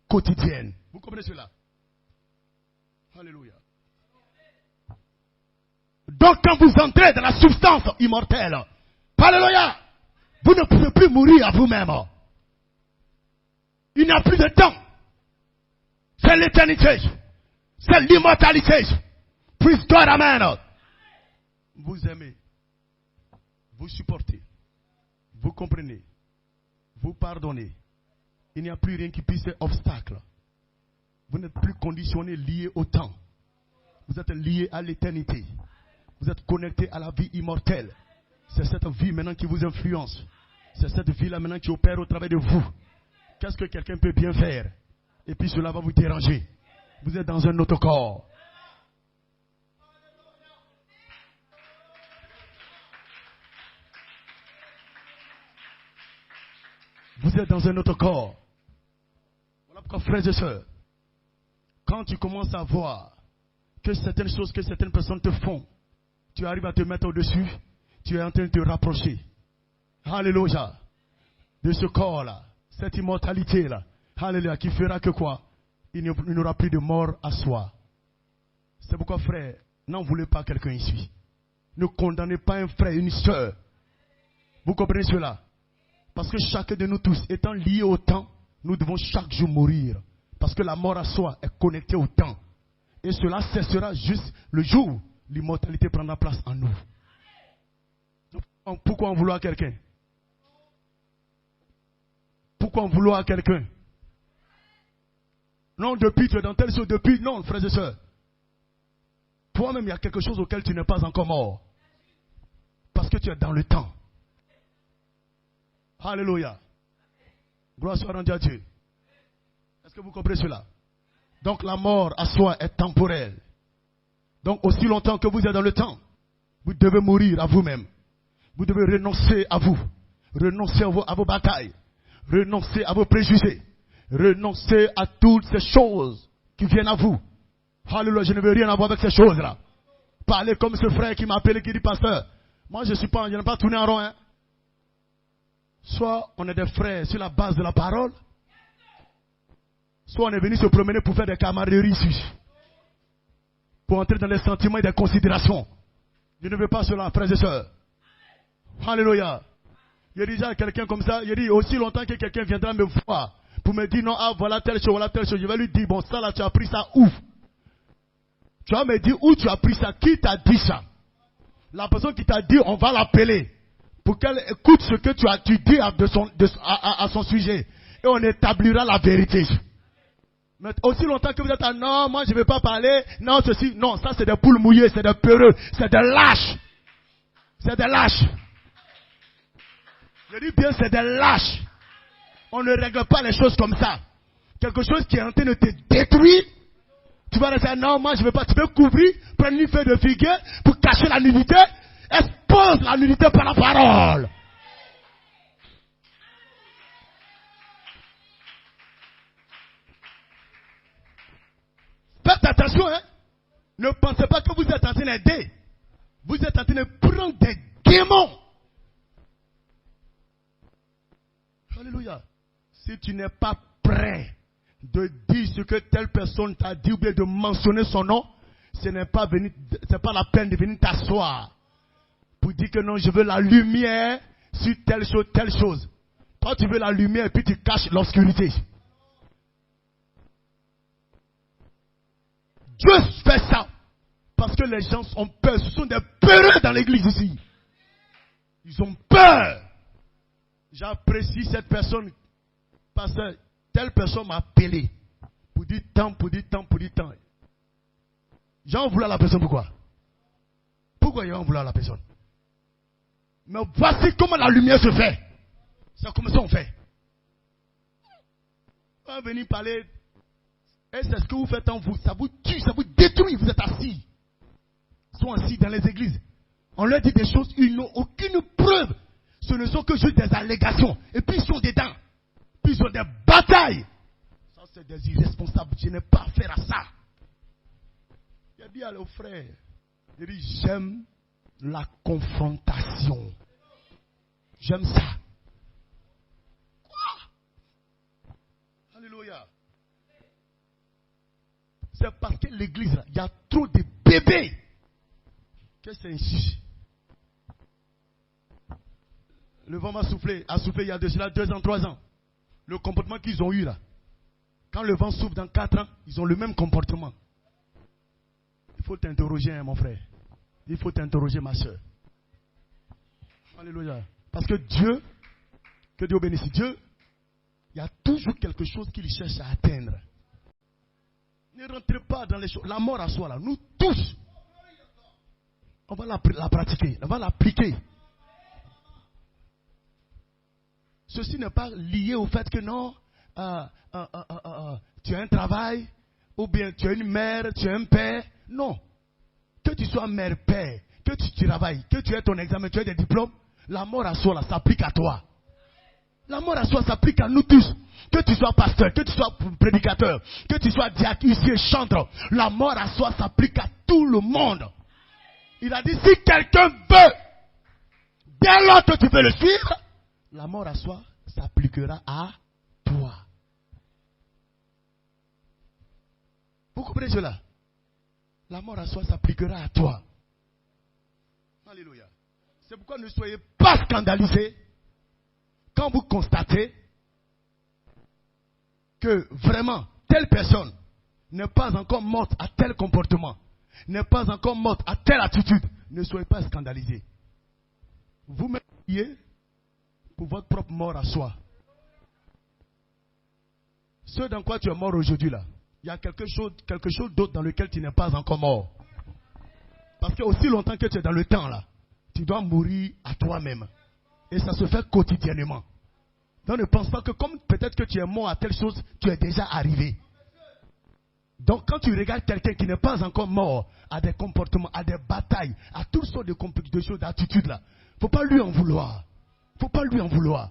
Quotidienne. Vous comprenez cela? Alléluia. Donc quand vous entrez dans la substance immortelle, alléluia, vous ne pouvez plus mourir à vous-même. Il n'y a plus de temps. C'est l'éternité. C'est l'immortalité. Praise God, amen. Vous aimez. Vous supportez. Vous comprenez. Vous pardonnez. Il n'y a plus rien qui puisse être obstacle. Vous n'êtes plus conditionné, lié au temps. Vous êtes lié à l'éternité. Vous êtes connecté à la vie immortelle. C'est cette vie maintenant qui vous influence. C'est cette vie-là maintenant qui opère au travers de vous. Qu'est-ce que quelqu'un peut bien faire? Et puis cela va vous déranger. Vous êtes dans un autre corps. Vous êtes dans un autre corps. Voilà pourquoi, frères et sœurs, quand tu commences à voir que certaines choses que certaines personnes te font, tu arrives à te mettre au-dessus, tu es en train de te rapprocher. Alléluia. De ce corps-là, cette immortalité-là. Alléluia. Qui fera que quoi? Il n'y aura plus de mort à soi. C'est pourquoi, frère, n'en voulez pas quelqu'un ici. Ne condamnez pas un frère, une soeur. Vous comprenez cela? Parce que chacun de nous tous, étant liés au temps, nous devons chaque jour mourir. Parce que la mort à soi est connectée au temps. Et cela cessera juste le jour où l'immortalité prendra place en nous. Pourquoi en vouloir à quelqu'un? Pourquoi en vouloir à quelqu'un? Non, depuis tu es dans telle chose, depuis, non, frères et sœurs. Toi-même, il y a quelque chose auquel tu n'es pas encore mort. Parce que tu es dans le temps. Alléluia. Gloire soit rendue à Dieu. Est-ce que vous comprenez cela? Donc la mort à soi est temporelle. Donc aussi longtemps que vous êtes dans le temps, vous devez mourir à vous-même. Vous devez renoncer à vous. Renoncer à vos batailles. Renoncer à vos préjugés. Renoncer à toutes ces choses qui viennent à vous. Alléluia, je ne veux rien avoir avec ces choses-là. Parler comme ce frère qui m'a appelé, qui dit, pasteur, moi je n'ai pas tourné en rond. Hein. Soit on est des frères sur la base de la parole, soit on est venu se promener pour faire des camaraderies ici. Pour entrer dans les sentiments et des considérations. Je ne veux pas cela, frères et sœurs. Alléluia. Il dit à quelqu'un comme ça, il dit aussi longtemps que quelqu'un viendra me voir pour me dire non, ah voilà telle chose, je vais lui dire, bon ça là tu as pris ça où? Tu vas me dire où tu as pris ça, qui t'a dit ça? La personne qui t'a dit, on va l'appeler pour qu'elle écoute ce que tu dis à son sujet. Et on établira la vérité. Mais aussi longtemps que vous êtes à non, moi je ne vais pas parler, non ceci, non, ça c'est des poules mouillées, c'est des peureux, c'est des lâches. C'est des lâches. Je dis bien c'est des lâches. On ne règle pas les choses comme ça. Quelque chose qui est en train de te détruire, tu vas dire non, moi je ne vais pas, tu peux couvrir, prendre une feuille de figuier pour cacher la nudité, expose la nudité par la parole. Faites attention, hein. Ne pensez pas que vous êtes en train d'aider. Vous êtes en train de prendre des démons. Alléluia. Si tu n'es pas prêt de dire ce que telle personne t'a dit ou bien de mentionner son nom, ce n'est pas la peine de venir t'asseoir pour dire que non, je veux la lumière sur telle chose, telle chose. Toi, tu veux la lumière et puis tu caches l'obscurité. Dieu fait ça parce que les gens ont peur. Ce sont des peureux dans l'église ici. Ils ont peur. J'apprécie cette personne parce que telle personne m'a appelé pour dire tant. J'en voulais à la personne, pourquoi? Pourquoi j'en voulais à la personne? Mais voici comment la lumière se fait. C'est comme ça on fait. On va venir parler. Et c'est ce que vous faites en vous. Ça vous tue, ça vous détruit. Vous êtes assis. Ils sont assis dans les églises. On leur dit des choses, ils n'ont aucune preuve. Ce ne sont que juste des allégations. Et puis ils sont dedans. Puis ils ont des batailles. Ça, c'est des irresponsables. Je n'ai pas affaire à ça. Il a dit à nos frères, il dit, j'aime la confrontation. J'aime ça. Quoi? Alléluia. C'est parce que l'église, il y a trop de bébés. Que c'est ainsi. Le vent a soufflé il y a de cela 2 ans, 3 ans. Le comportement qu'ils ont eu là. Quand le vent souffle dans 4 ans, ils ont le même comportement. Il faut t'interroger, hein, mon frère. Il faut t'interroger, ma soeur. Alléluia. Parce que Dieu, que Dieu bénisse Dieu, il y a toujours quelque chose qu'il cherche à atteindre. Ne rentrez pas dans les choses. La mort à soi, là, nous tous, on va la pratiquer, on va l'appliquer. Ceci n'est pas lié au fait que non, tu as un travail, ou bien tu as une mère, tu as un père. Non. Que tu sois mère, père, que tu travailles, que tu aies ton examen, tu aies des diplômes, la mort à soi, là, s'applique à toi. La mort à soi s'applique à nous tous. Que tu sois pasteur, que tu sois prédicateur, que tu sois diacre, huissier, chantre, la mort à soi s'applique à tout le monde. Il a dit, si quelqu'un veut, dès lors que tu veux le suivre, la mort à soi s'appliquera à toi. Vous comprenez cela? La mort à soi s'appliquera à toi. Alléluia. C'est pourquoi ne soyez pas scandalisés quand vous constatez que vraiment telle personne n'est pas encore morte à tel comportement, n'est pas encore morte à telle attitude. Ne soyez pas scandalisés. Vous-même priez pour votre propre mort à soi. Ce dans quoi tu es mort aujourd'hui là, il y a quelque chose d'autre dans lequel tu n'es pas encore mort. Parce que aussi longtemps que tu es dans le temps là, tu dois mourir à toi-même. Et ça se fait quotidiennement. Donc ne pense pas que comme peut-être que tu es mort à telle chose, tu es déjà arrivé. Donc quand tu regardes quelqu'un qui n'est pas encore mort à des comportements, à des batailles, à toutes sortes de choses, d'attitudes là, il ne faut pas lui en vouloir. Il ne faut pas lui en vouloir.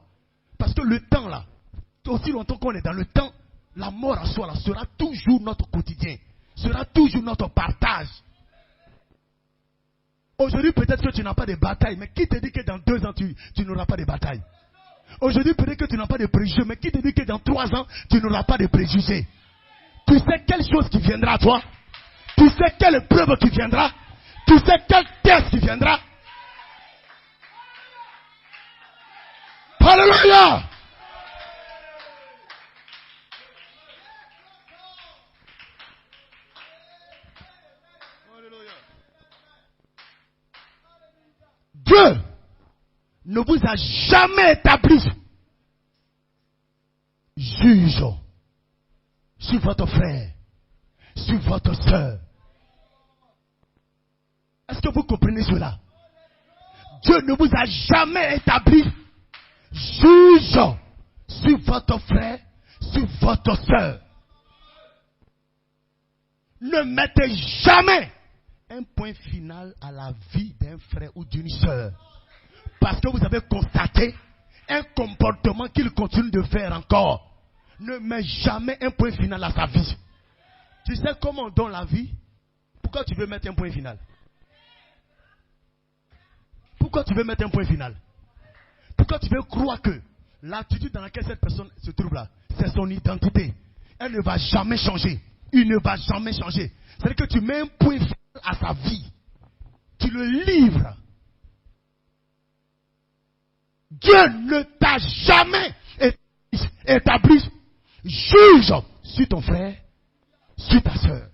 Parce que le temps là, aussi longtemps qu'on est dans le temps, la mort à soi là sera toujours notre quotidien. Sera toujours notre partage. Aujourd'hui peut-être que tu n'as pas de bataille, mais qui te dit que dans 2 ans tu n'auras pas de bataille? Aujourd'hui peut-être que tu n'as pas de préjugés, mais qui te dit que dans 3 ans tu n'auras pas de préjugés? Tu sais quelle chose qui viendra à toi? Tu sais quelle épreuve qui viendra? Tu sais quel test qui viendra? Alléluia! Dieu ne vous a jamais établi juge sur votre frère, sur votre soeur. Est-ce que vous comprenez cela? Dieu ne vous a jamais établi juge sur votre frère, sur votre soeur. Ne mettez jamais un point final à la vie d'un frère ou d'une soeur. Parce que vous avez constaté un comportement qu'il continue de faire encore. Ne mets jamais un point final à sa vie. Tu sais comment on donne la vie? Pourquoi tu veux mettre un point final? Pourquoi tu veux mettre un point final? Pourquoi tu veux croire que l'attitude dans laquelle cette personne se trouve là, c'est son identité. Elle ne va jamais changer. Il ne va jamais changer. C'est-à-dire que tu mets un point final à sa vie. Tu le livres. Dieu ne t'a jamais établi juge sur ton frère, sur ta soeur.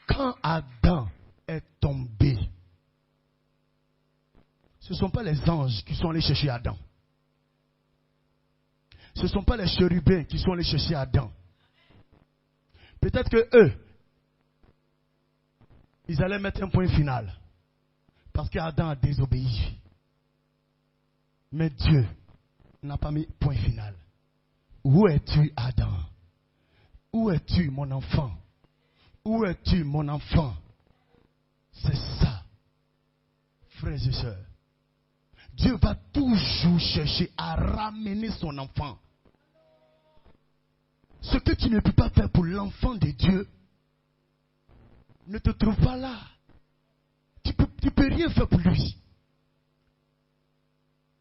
Quand Adam est tombé, ce ne sont pas les anges qui sont allés chercher Adam. Ce ne sont pas les chérubins qui sont allés chercher Adam. Peut-être que eux, ils allaient mettre un point final. Parce qu'Adam a désobéi. Mais Dieu n'a pas mis point final. Où es-tu, Adam? Où es-tu, mon enfant? Où es-tu, mon enfant? C'est ça, frères et sœurs. Dieu va toujours chercher à ramener son enfant. Ce que tu ne peux pas faire pour l'enfant de Dieu, ne te trouve pas là. Tu peux rien faire pour lui.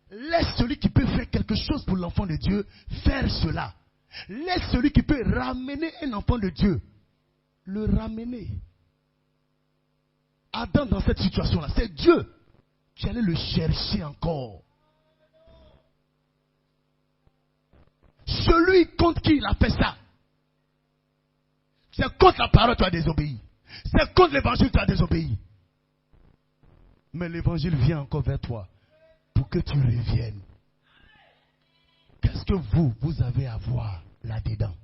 Laisse celui qui peut faire quelque chose pour l'enfant de Dieu faire cela. Laisse celui qui peut ramener un enfant de Dieu le ramener. Adam, dans cette situation-là, c'est Dieu qui allait le chercher encore. Celui contre qui il a fait ça, c'est contre la parole que tu as désobéi. C'est contre l'évangile que tu as désobéi. Mais l'évangile vient encore vers toi pour que tu reviennes. Qu'est-ce que vous avez à voir là-dedans?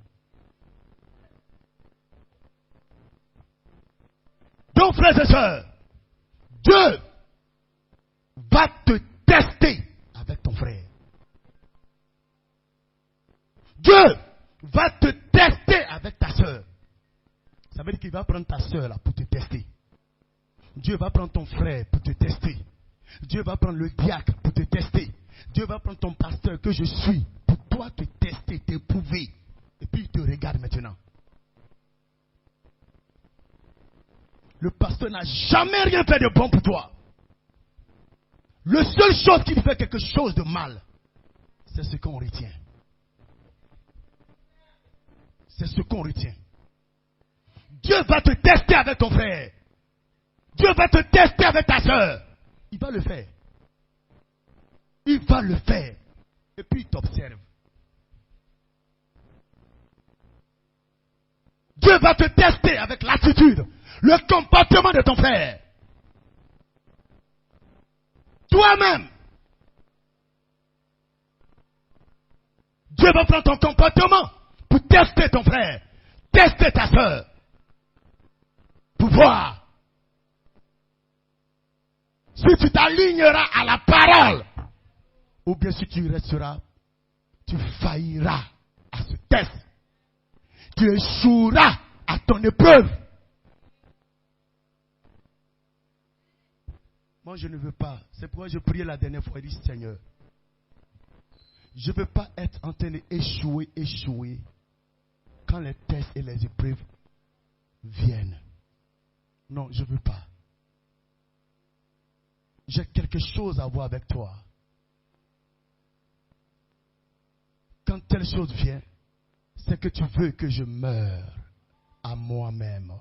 Donc, frères et sœurs, Dieu va te tester avec ton frère. Dieu va te tester avec ta sœur. Ça veut dire qu'il va prendre ta sœur là pour te tester. Dieu va prendre ton frère pour te tester. Dieu va prendre le diacre pour te tester. Dieu va prendre ton pasteur que je suis pour toi te tester, t'éprouver. Et puis il te regarde maintenant. Le pasteur n'a jamais rien fait de bon pour toi. La seule chose qui fait quelque chose de mal, c'est ce qu'on retient. C'est ce qu'on retient. Dieu va te tester avec ton frère. Dieu va te tester avec ta soeur. Il va le faire. Il va le faire. Et puis il t'observe. Dieu va te tester avec l'attitude, le comportement de ton frère. Toi-même. Dieu va prendre ton comportement pour tester ton frère, tester ta soeur, pour voir si tu t'aligneras à la parole ou bien si tu resteras, tu failliras à ce test. Tu échoueras à ton épreuve. Moi, je ne veux pas. C'est pourquoi je priais la dernière fois. Il dit, Seigneur, je ne veux pas être en train d'échouer quand les tests et les épreuves viennent. Non, je ne veux pas. J'ai quelque chose à voir avec toi. Quand telle chose vient, c'est que tu veux que je meure à moi-même.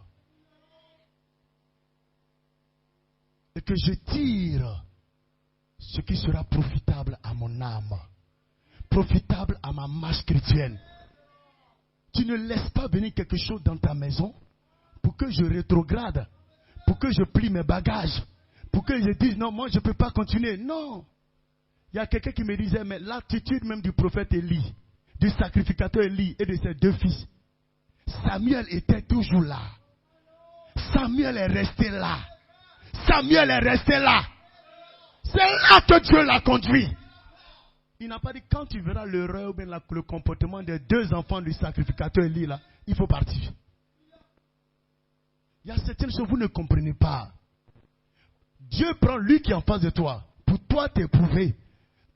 Et que je tire ce qui sera profitable à mon âme, profitable à ma marche chrétienne. Tu ne laisses pas venir quelque chose dans ta maison pour que je rétrograde, pour que je plie mes bagages, pour que je dise non, moi je ne peux pas continuer. Non. Il y a quelqu'un qui me disait, mais l'attitude même du prophète Élie, du sacrificateur Élie et de ses deux fils, Samuel était toujours là. Samuel est resté là. Samuel est resté là. C'est là que Dieu l'a conduit. Il n'a pas dit quand tu verras l'erreur ou bien le comportement des deux enfants du sacrificateur Élie là, il faut partir. Il y a certaines choses que vous ne comprenez pas. Dieu prend lui qui est en face de toi pour toi t'éprouver.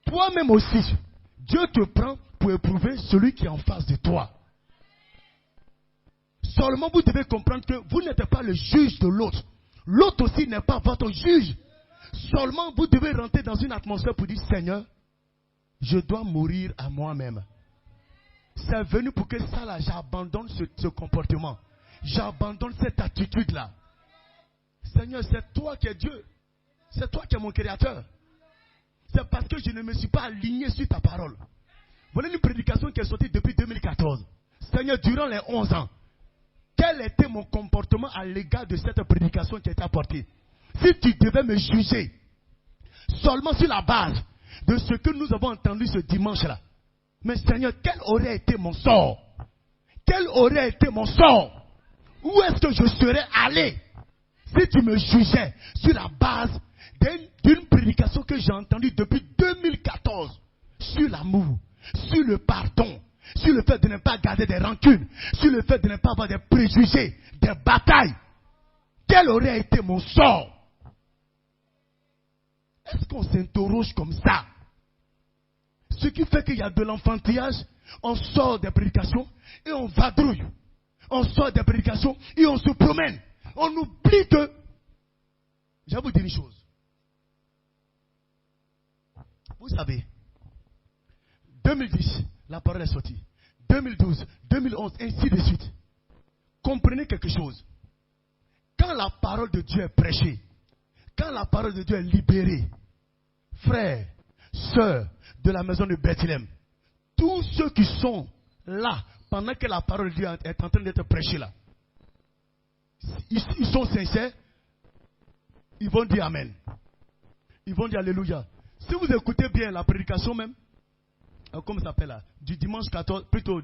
Toi-même aussi, Dieu te prend pour éprouver celui qui est en face de toi. Seulement vous devez comprendre que vous n'êtes pas le juge de l'autre. L'autre aussi n'est pas votre juge. Seulement vous devez rentrer dans une atmosphère pour dire, Seigneur, je dois mourir à moi-même. C'est venu pour que ça là, j'abandonne ce comportement. J'abandonne cette attitude-là. Seigneur, c'est toi qui es Dieu. C'est toi qui es mon créateur. C'est parce que je ne me suis pas aligné sur ta parole. Voilà une prédication qui est sortie depuis 2014. Seigneur, durant les 11 ans, quel était mon comportement à l'égard de cette prédication qui a été apportée? Si tu devais me juger seulement sur la base de ce que nous avons entendu ce dimanche-là, mais Seigneur, quel aurait été mon sort? Quel aurait été mon sort? Où est-ce que je serais allé si tu me jugeais sur la base d'une prédication que j'ai entendue depuis 2014 sur l'amour, sur le pardon, sur le fait de ne pas garder des rancunes, sur le fait de ne pas avoir des préjugés, des batailles? Quel aurait été mon sort? Est-ce qu'on s'interroge comme ça? Ce qui fait qu'il y a de l'enfantillage, on sort des prédications et on vadrouille. On sort des prédications et on se promène. On oublie que... Je vais vous dire une chose. Vous savez, 2010, la parole est sortie. 2012, 2011, ainsi de suite. Comprenez quelque chose. Quand la parole de Dieu est prêchée, quand la parole de Dieu est libérée, frères, sœurs de la maison de Bethléem, tous ceux qui sont là pendant que la parole de Dieu est en train d'être prêchée là, ils sont sincères, ils vont dire Amen. Ils vont dire Alléluia. Si vous écoutez bien la prédication même, comment ça s'appelle là, du dimanche 14, plutôt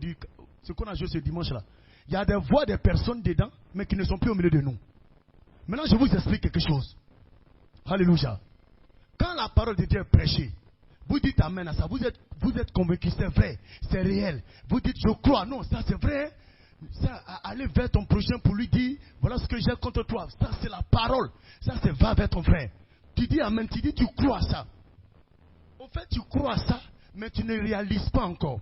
ce qu'on a joué ce dimanche là, il y a des voix des personnes dedans, mais qui ne sont plus au milieu de nous. Maintenant je vous explique quelque chose. Alléluia. Quand la parole de Dieu est prêchée, vous dites Amen à ça. Vous êtes convaincu, c'est vrai, c'est réel. Vous dites je crois, non, ça c'est vrai. Ça, aller vers ton prochain pour lui dire, voilà ce que j'ai contre toi. Ça c'est la parole. Ça c'est va vers ton frère. Tu dis Amen, tu dis tu crois à ça. En fait tu crois à ça, mais tu ne réalises pas encore.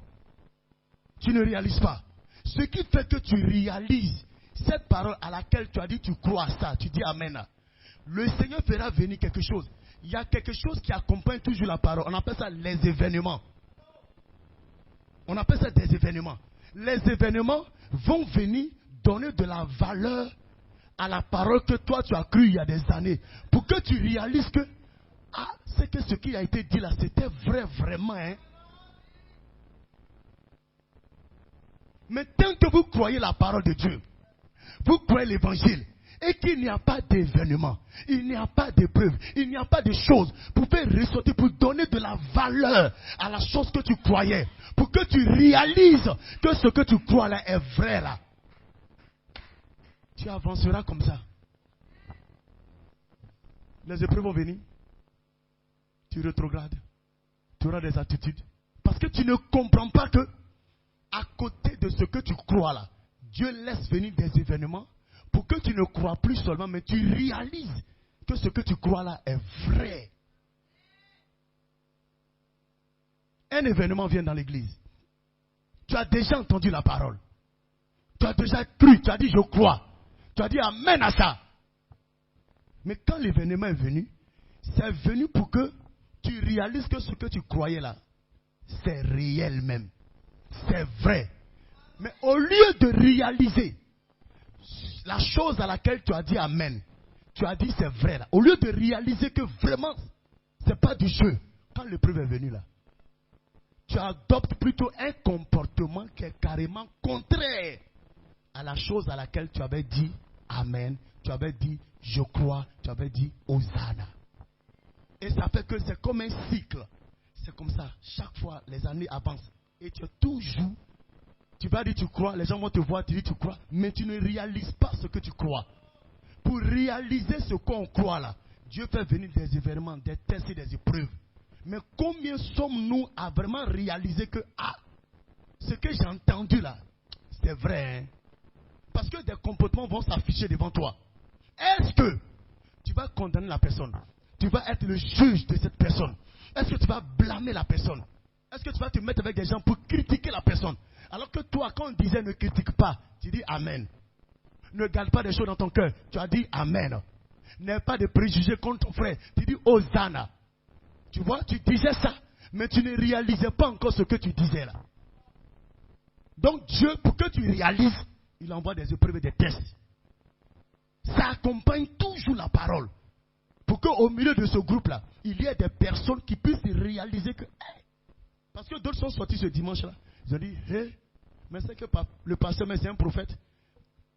Tu ne réalises pas. Ce qui fait que tu réalises cette parole à laquelle tu as dit tu crois à ça, tu dis Amen. Le Seigneur fera venir quelque chose. Il y a quelque chose qui accompagne toujours la parole. On appelle ça les événements. On appelle ça des événements. Les événements vont venir donner de la valeur à la parole que toi tu as cru il y a des années. Pour que tu réalises que c'est que ce qui a été dit là, c'était vrai vraiment. Hein? Mais tant que vous croyez la parole de Dieu, vous croyez l'évangile, et qu'il n'y a pas d'événement, il n'y a pas d'épreuve, il n'y a pas de choses pour faire ressortir, pour donner de la valeur à la chose que tu croyais, pour que tu réalises que ce que tu crois là est vrai là. Tu avanceras comme ça. Les épreuves vont venir. Tu rétrogrades. Tu auras des attitudes. Parce que tu ne comprends pas que, à côté de ce que tu crois là, Dieu laisse venir des événements pour que tu ne crois plus seulement, mais tu réalises que ce que tu crois là est vrai. Un événement vient dans l'église. Tu as déjà entendu la parole. Tu as déjà cru, tu as dit je crois. Tu as dit amen à ça. Mais quand l'événement est venu, c'est venu pour que tu réalises que ce que tu croyais là, c'est réel même. C'est vrai. Mais au lieu de réaliser la chose à laquelle tu as dit amen, tu as dit c'est vrai là. Au lieu de réaliser que vraiment, c'est pas du jeu. Quand l'épreuve est venue là, tu adoptes plutôt un comportement qui est carrément contraire à la chose à laquelle tu avais dit amen, tu avais dit je crois, tu avais dit Hosanna. Et ça fait que c'est comme un cycle. C'est comme ça. Chaque fois, les années avancent. Et tu es toujours, tu vas dire tu crois, les gens vont te voir, tu dis tu crois, mais tu ne réalises pas ce que tu crois. Pour réaliser ce qu'on croit là, Dieu fait venir des événements, des tests et des épreuves. Mais combien sommes-nous à vraiment réaliser que, ce que j'ai entendu là, c'est vrai, hein? Parce que des comportements vont s'afficher devant toi. Est-ce que tu vas condamner la personne? Tu vas être le juge de cette personne? Est-ce que tu vas blâmer la personne? Est-ce que tu vas te mettre avec des gens pour critiquer la personne? Alors que toi, quand on disait ne critique pas, tu dis Amen. Ne garde pas des choses dans ton cœur, tu as dit Amen. N'aie pas de préjugés contre ton frère. Tu dis Hosanna. Tu vois, tu disais ça, mais tu ne réalisais pas encore ce que tu disais là. Donc Dieu, pour que tu réalises, il envoie des épreuves et des tests. Ça accompagne toujours la parole. Pour qu'au milieu de ce groupe-là, il y ait des personnes qui puissent réaliser que... Parce que d'autres sont sortis ce dimanche-là. Ils ont dit, mais c'est que le pasteur, mais c'est un prophète.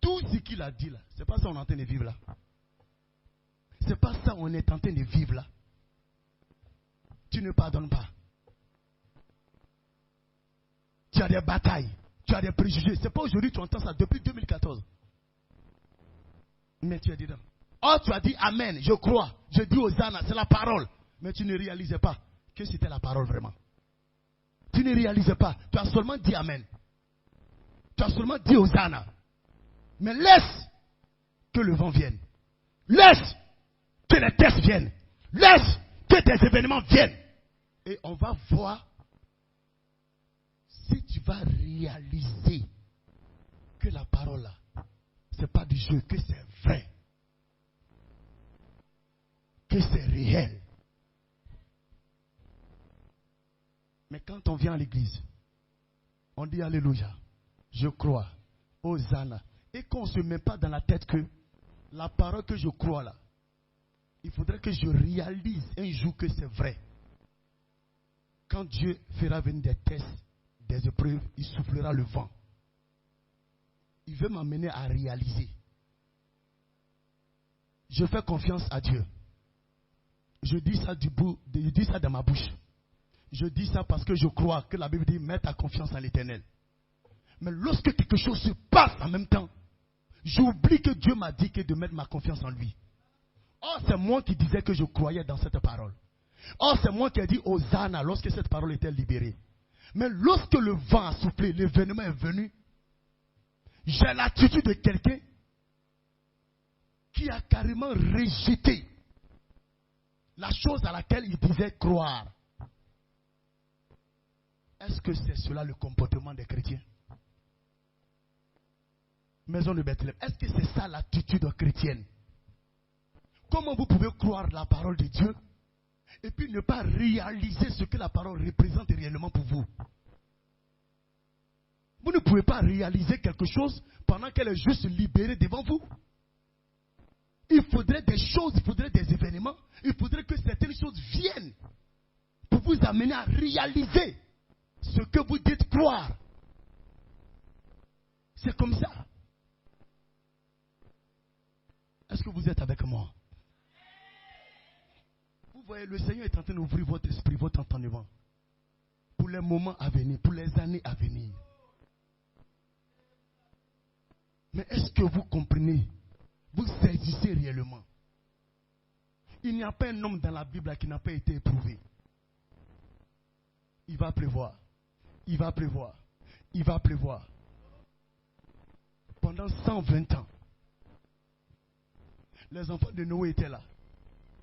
Tout ce qu'il a dit là, c'est pas ça qu'on est en train de vivre là. C'est pas ça qu'on est en train de vivre là. Tu ne pardonnes pas. Tu as des batailles. Tu as des préjugés. C'est pas aujourd'hui que tu entends ça, depuis 2014. Mais tu es dedans. Oh, tu as dit Amen, je crois. Je dis Hosanna, c'est la parole. Mais tu ne réalisais pas que c'était la parole vraiment. Tu ne réalisais pas. Tu as seulement dit Amen. Tu as seulement dit Hosanna. Mais laisse que le vent vienne. Laisse que les tests viennent. Laisse que des événements viennent. Et on va voir si tu vas réaliser que la parole là, ce n'est pas du jeu, que c'est vrai. Que c'est réel. Mais quand on vient à l'église, on dit Alléluia, je crois, Hosanna. Et qu'on ne se met pas dans la tête que la parole que je crois là, il faudrait que je réalise un jour que c'est vrai. Quand Dieu fera venir des tests, des épreuves, il soufflera le vent. Il veut m'amener à réaliser. Je fais confiance à Dieu. Je dis ça je dis ça dans ma bouche. Je dis ça parce que je crois que la Bible dit mets ta confiance en l'Éternel. Mais lorsque quelque chose se passe en même temps, j'oublie que Dieu m'a dit que de mettre ma confiance en lui. Or, c'est moi qui disais que je croyais dans cette parole. Or, c'est moi qui ai dit Hosanna lorsque cette parole était libérée. Mais lorsque le vent a soufflé, l'événement est venu, j'ai l'attitude de quelqu'un qui a carrément rejeté la chose à laquelle il disait croire. Est-ce que c'est cela le comportement des chrétiens? Maison de Bethléem, est-ce que c'est ça l'attitude chrétienne? Comment vous pouvez croire la parole de Dieu et puis ne pas réaliser ce que la parole représente réellement pour vous? Vous ne pouvez pas réaliser quelque chose pendant qu'elle est juste libérée devant vous. Il faudrait des choses, il faudrait des événements, il faudrait que certaines choses viennent pour vous amener à réaliser ce que vous dites croire. C'est comme ça. Est-ce que vous êtes avec moi? Vous voyez, le Seigneur est en train d'ouvrir votre esprit, votre entendement pour les moments à venir, pour les années à venir. Mais est-ce que vous comprenez? Vous saisissez réellement? Il n'y a pas un homme dans la Bible qui n'a pas été éprouvé. Il va pleuvoir. Il va pleuvoir. Il va pleuvoir. Pendant 120 ans. Les enfants de Noé étaient là.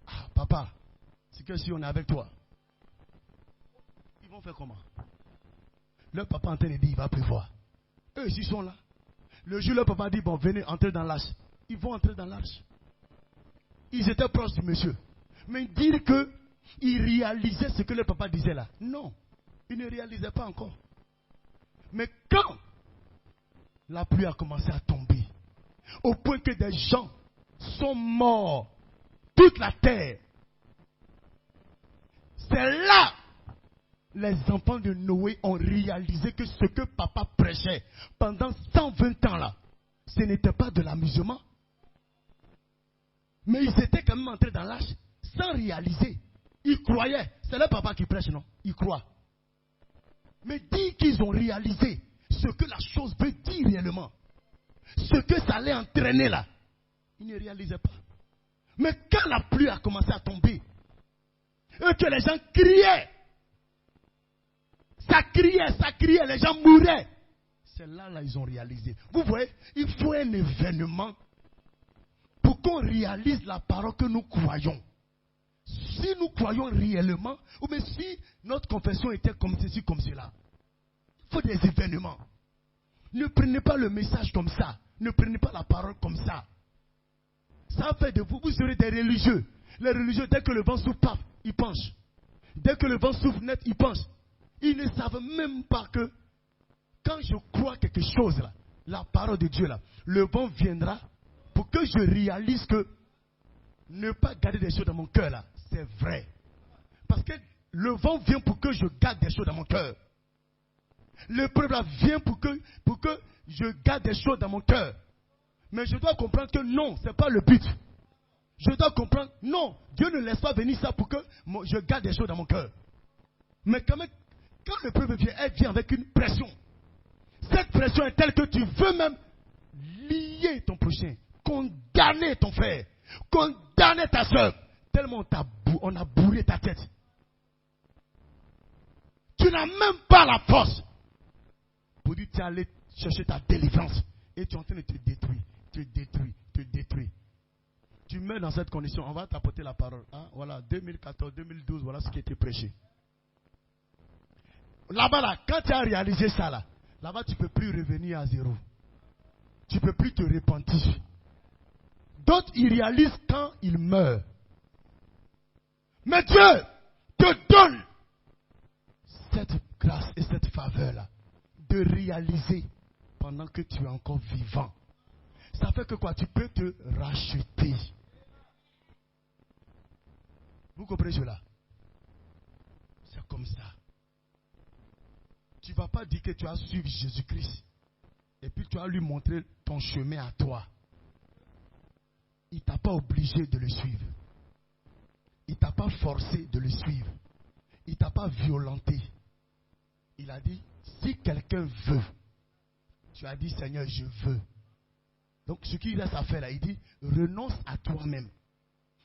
Ah, papa, c'est que si on est avec toi, ils vont faire comment? Leur papa est en train de dire, il va pleuvoir. Eux, ils sont là. Le jour, leur papa dit, bon, venez, entrez dans l'arche. Ils vont entrer dans l'arche. Ils étaient proches du monsieur. Mais dire qu'ils réalisaient ce que leur papa disait là. Non, ils ne réalisaient pas encore. Mais quand la pluie a commencé à tomber, au point que des gens sont morts, toute la terre, c'est là les enfants de Noé ont réalisé que ce que papa prêchait pendant 120 ans là, ce n'était pas de l'amusement. Mais ils étaient quand même entrés dans l'arche sans réaliser. Ils croyaient. C'est leur papa qui prêche, non? Ils croient. Mais dis qu'ils ont réalisé ce que la chose veut dire réellement. Ce que ça allait entraîner là. Ils ne réalisaient pas. Mais quand la pluie a commencé à tomber, et que les gens criaient, ça criait, les gens mouraient. C'est là ils ont réalisé. Vous voyez, il faut un événement pour qu'on réalise la parole que nous croyons. Si nous croyons réellement, ou bien si notre confession était comme ceci, comme cela, il faut des événements. Ne prenez pas le message comme ça. Ne prenez pas la parole comme ça. Ça fait de vous, vous serez des religieux. Les religieux, dès que le vent souffle, paf, ils penchent. Dès que le vent souffle net, ils penchent. Ils ne savent même pas que quand je crois quelque chose là, la parole de Dieu là, le vent viendra pour que je réalise que ne pas garder des choses dans mon cœur là, c'est vrai. Parce que le vent vient pour que je garde des choses dans mon cœur. Le peuple là vient pour que je garde des choses dans mon cœur. Mais je dois comprendre que non, ce n'est pas le but. Je dois comprendre, non, Dieu ne laisse pas venir ça pour que je garde des choses dans mon cœur. Mais quand même, quand le peuple vient, elle vient avec une pression. Cette pression est telle que tu veux même lier ton prochain, condamner ton frère, condamner ta soeur. Tellement on a bourré ta tête. Tu n'as même pas la force pour dire tu es allé chercher ta délivrance. Et tu es en train de te détruire, te détruire, te détruire. Tu meurs dans cette condition, on va t'apporter la parole. Hein? Voilà, 2014, 2012, voilà ce qui a été prêché. Là-bas, là, quand tu as réalisé ça, là-bas, tu ne peux plus revenir à zéro. Tu ne peux plus te repentir. D'autres, ils réalisent quand ils meurent. Mais Dieu te donne cette grâce et cette faveur-là de réaliser pendant que tu es encore vivant. Ça fait que quoi? Tu peux te racheter. Vous comprenez cela? C'est comme ça. Tu ne vas pas dire que tu as suivi Jésus-Christ et puis tu as lui montré ton chemin à toi. Il ne t'a pas obligé de le suivre. Il ne t'a pas forcé de le suivre. Il ne t'a pas violenté. Il a dit, si quelqu'un veut, tu as dit, Seigneur, je veux. Donc ce qu'il reste à faire là, il dit, renonce à toi-même.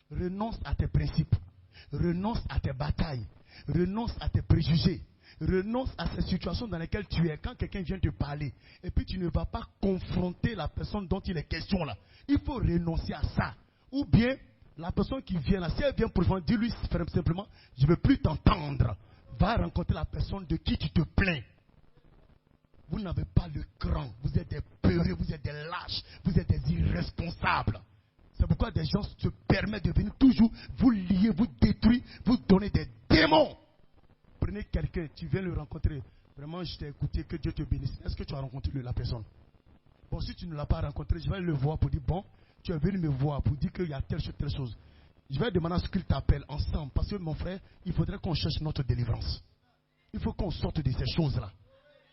Renonce à tes principes. Renonce à tes batailles. Renonce à tes préjugés. Renonce à ces situations dans lesquelles tu es. Quand quelqu'un vient te parler, et puis tu ne vas pas confronter la personne dont il est question là. Il faut renoncer à ça. Ou bien, la personne qui vient là, si elle vient pour vous, dis-lui simplement, je ne veux plus t'entendre. Va rencontrer la personne de qui tu te plains. Vous n'avez pas le cran. Vous êtes des peureux, vous êtes des lâches, vous êtes des irresponsables. C'est pourquoi des gens se permettent de venir toujours vous lier, vous détruire, vous donner des démons. Prenez quelqu'un, tu viens le rencontrer. Vraiment, je t'ai écouté, que Dieu te bénisse. Est-ce que tu as rencontré la personne? Bon, si tu ne l'as pas rencontré, je vais le voir pour dire, bon, tu es venu me voir pour dire qu'il y a telle chose. Je vais demander à ce qu'il t'appelle ensemble. Parce que mon frère, il faudrait qu'on cherche notre délivrance. Il faut qu'on sorte de ces choses-là.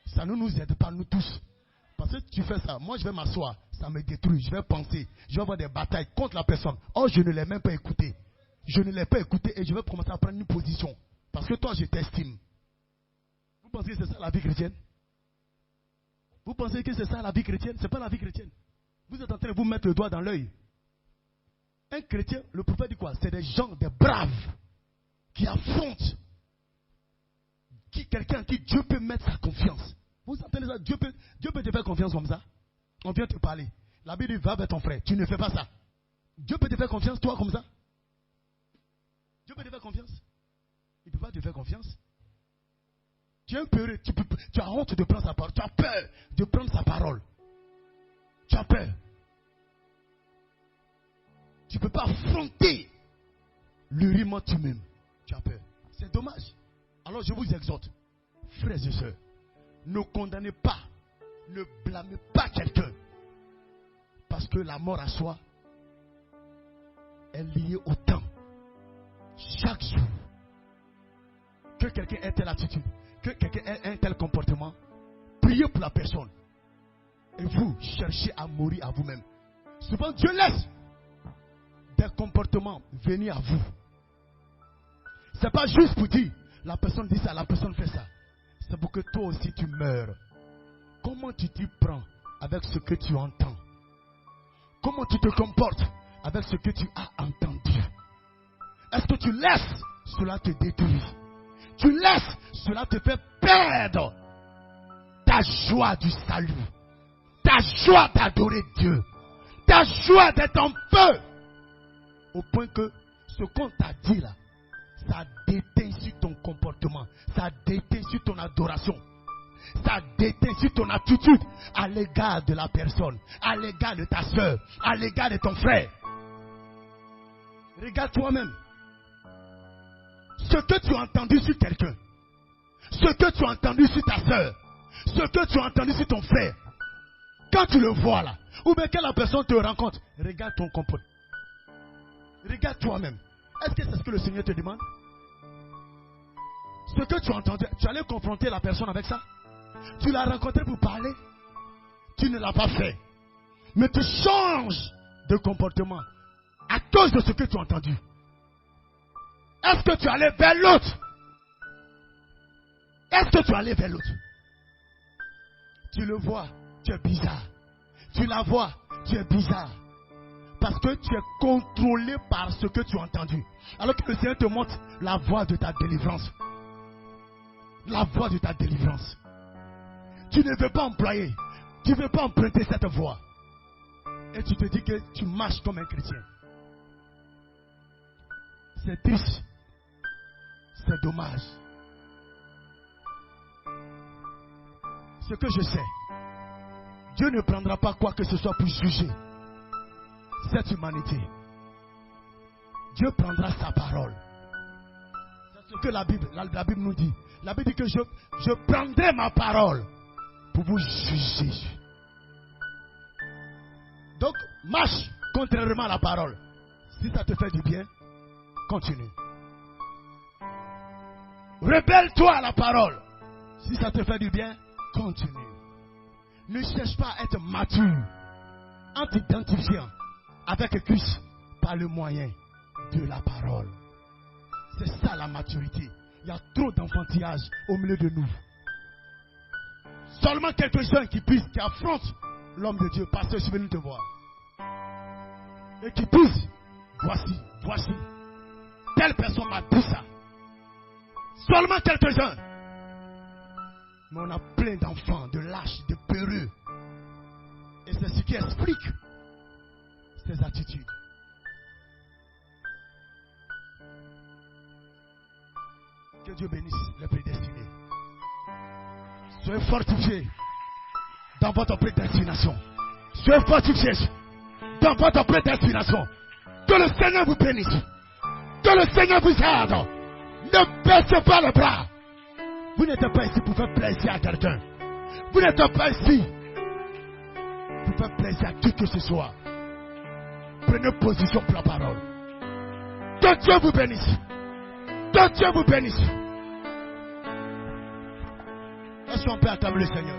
Ça ne nous aide pas, nous tous. Parce que tu fais ça, moi je vais m'asseoir, ça me détruit, je vais penser, je vais avoir des batailles contre la personne. Oh, je ne l'ai même pas écouté. Je ne l'ai pas écouté et je vais commencer à prendre une position. Parce que toi, je t'estime. Vous pensez que c'est ça la vie chrétienne? Vous pensez que c'est ça la vie chrétienne? Ce n'est pas la vie chrétienne. Vous êtes en train de vous mettre le doigt dans l'œil. Un chrétien, le prophète dit quoi? C'est des gens, des braves, qui affrontent. Quelqu'un en qui Dieu peut mettre sa confiance. Vous entendez ça? Dieu peut te faire confiance comme ça. On vient te parler. La Bible dit, va vers ton frère. Tu ne fais pas ça. Dieu peut te faire confiance, toi, comme ça? Dieu peut te faire confiance? Il ne peut pas te faire confiance. Tu es un peureux. Tu as honte de prendre sa parole. Tu as peur de prendre sa parole. Tu as peur. Tu ne peux pas affronter le riment toi-même. Tu as peur. C'est dommage. Alors je vous exhorte, frères et sœurs, ne condamnez pas, ne blâmez pas quelqu'un. Parce que la mort à soi est liée au temps. Chaque jour, que quelqu'un ait telle attitude, que quelqu'un ait un tel comportement, priez pour la personne. Et vous, cherchez à mourir à vous-même. Souvent, Dieu laisse des comportements venir à vous. Ce n'est pas juste pour dire, la personne dit ça, la personne fait ça. C'est pour que toi aussi tu meurs. Comment tu t'y prends avec ce que tu entends? Comment tu te comportes avec ce que tu as entendu? Est-ce que tu laisses cela te détruire? Tu laisses cela te faire perdre ta joie du salut, ta joie d'adorer Dieu, ta joie d'être en feu, au point que ce qu'on t'a dit là, ça déteint sur ton comportement, ça déteint sur ton adoration, ça déteint sur ton attitude à l'égard de la personne, à l'égard de ta soeur, à l'égard de ton frère. Regarde toi-même. Ce que tu as entendu sur quelqu'un, ce que tu as entendu sur ta soeur, ce que tu as entendu sur ton frère, quand tu le vois là, ou bien quand la personne te rencontre, regarde ton comportement. Regarde toi-même. Est-ce que c'est ce que le Seigneur te demande? Ce que tu as entendu, tu allais confronter la personne avec ça? Tu l'as rencontré pour parler? Tu ne l'as pas fait. Mais tu changes de comportement à cause de ce que tu as entendu. Est-ce que tu allais vers l'autre? Est-ce que tu allais vers l'autre? Tu le vois, tu es bizarre. Tu la vois, tu es bizarre. Parce que tu es contrôlé par ce que tu as entendu. Alors que le Seigneur te montre la voie de ta délivrance. La voie de ta délivrance. Tu ne veux pas employer. Tu ne veux pas emprunter cette voie. Et tu te dis que tu marches comme un chrétien. C'est triste. C'est dommage. Ce que je sais, Dieu ne prendra pas quoi que ce soit pour juger cette humanité. Dieu prendra sa parole. C'est ce que la Bible nous dit. La Bible dit que je prendrai ma parole pour vous juger. Donc, marche contrairement à la parole. Si ça te fait du bien, continue. Rebelle-toi à la parole. Si ça te fait du bien, continue. Ne cherche pas à être mature en t'identifiant avec Christ par le moyen de la parole. C'est ça la maturité. Il y a trop d'enfantillage au milieu de nous. Seulement quelques-uns qui affrontent l'homme de Dieu. Pasteur, je suis venu te voir. Et qui disent, voici. Telle personne m'a dit ça. Seulement quelques-uns. Mais on a plein d'enfants, de lâches, de peureux. Et c'est ce qui explique ces attitudes. Que Dieu bénisse les prédestinés. Soyez fortifiés dans votre prédestination. Soyez fortifiés dans votre prédestination. Que le Seigneur vous bénisse. Que le Seigneur vous aide. Ne baissez pas le bras. Vous n'êtes pas ici pour faire plaisir à quelqu'un. Vous n'êtes pas ici pour faire plaisir à qui que ce soit. Prenez position pour la parole. Que Dieu vous bénisse. Que Dieu vous bénisse. Est-ce qu'on peut acclamer le Seigneur?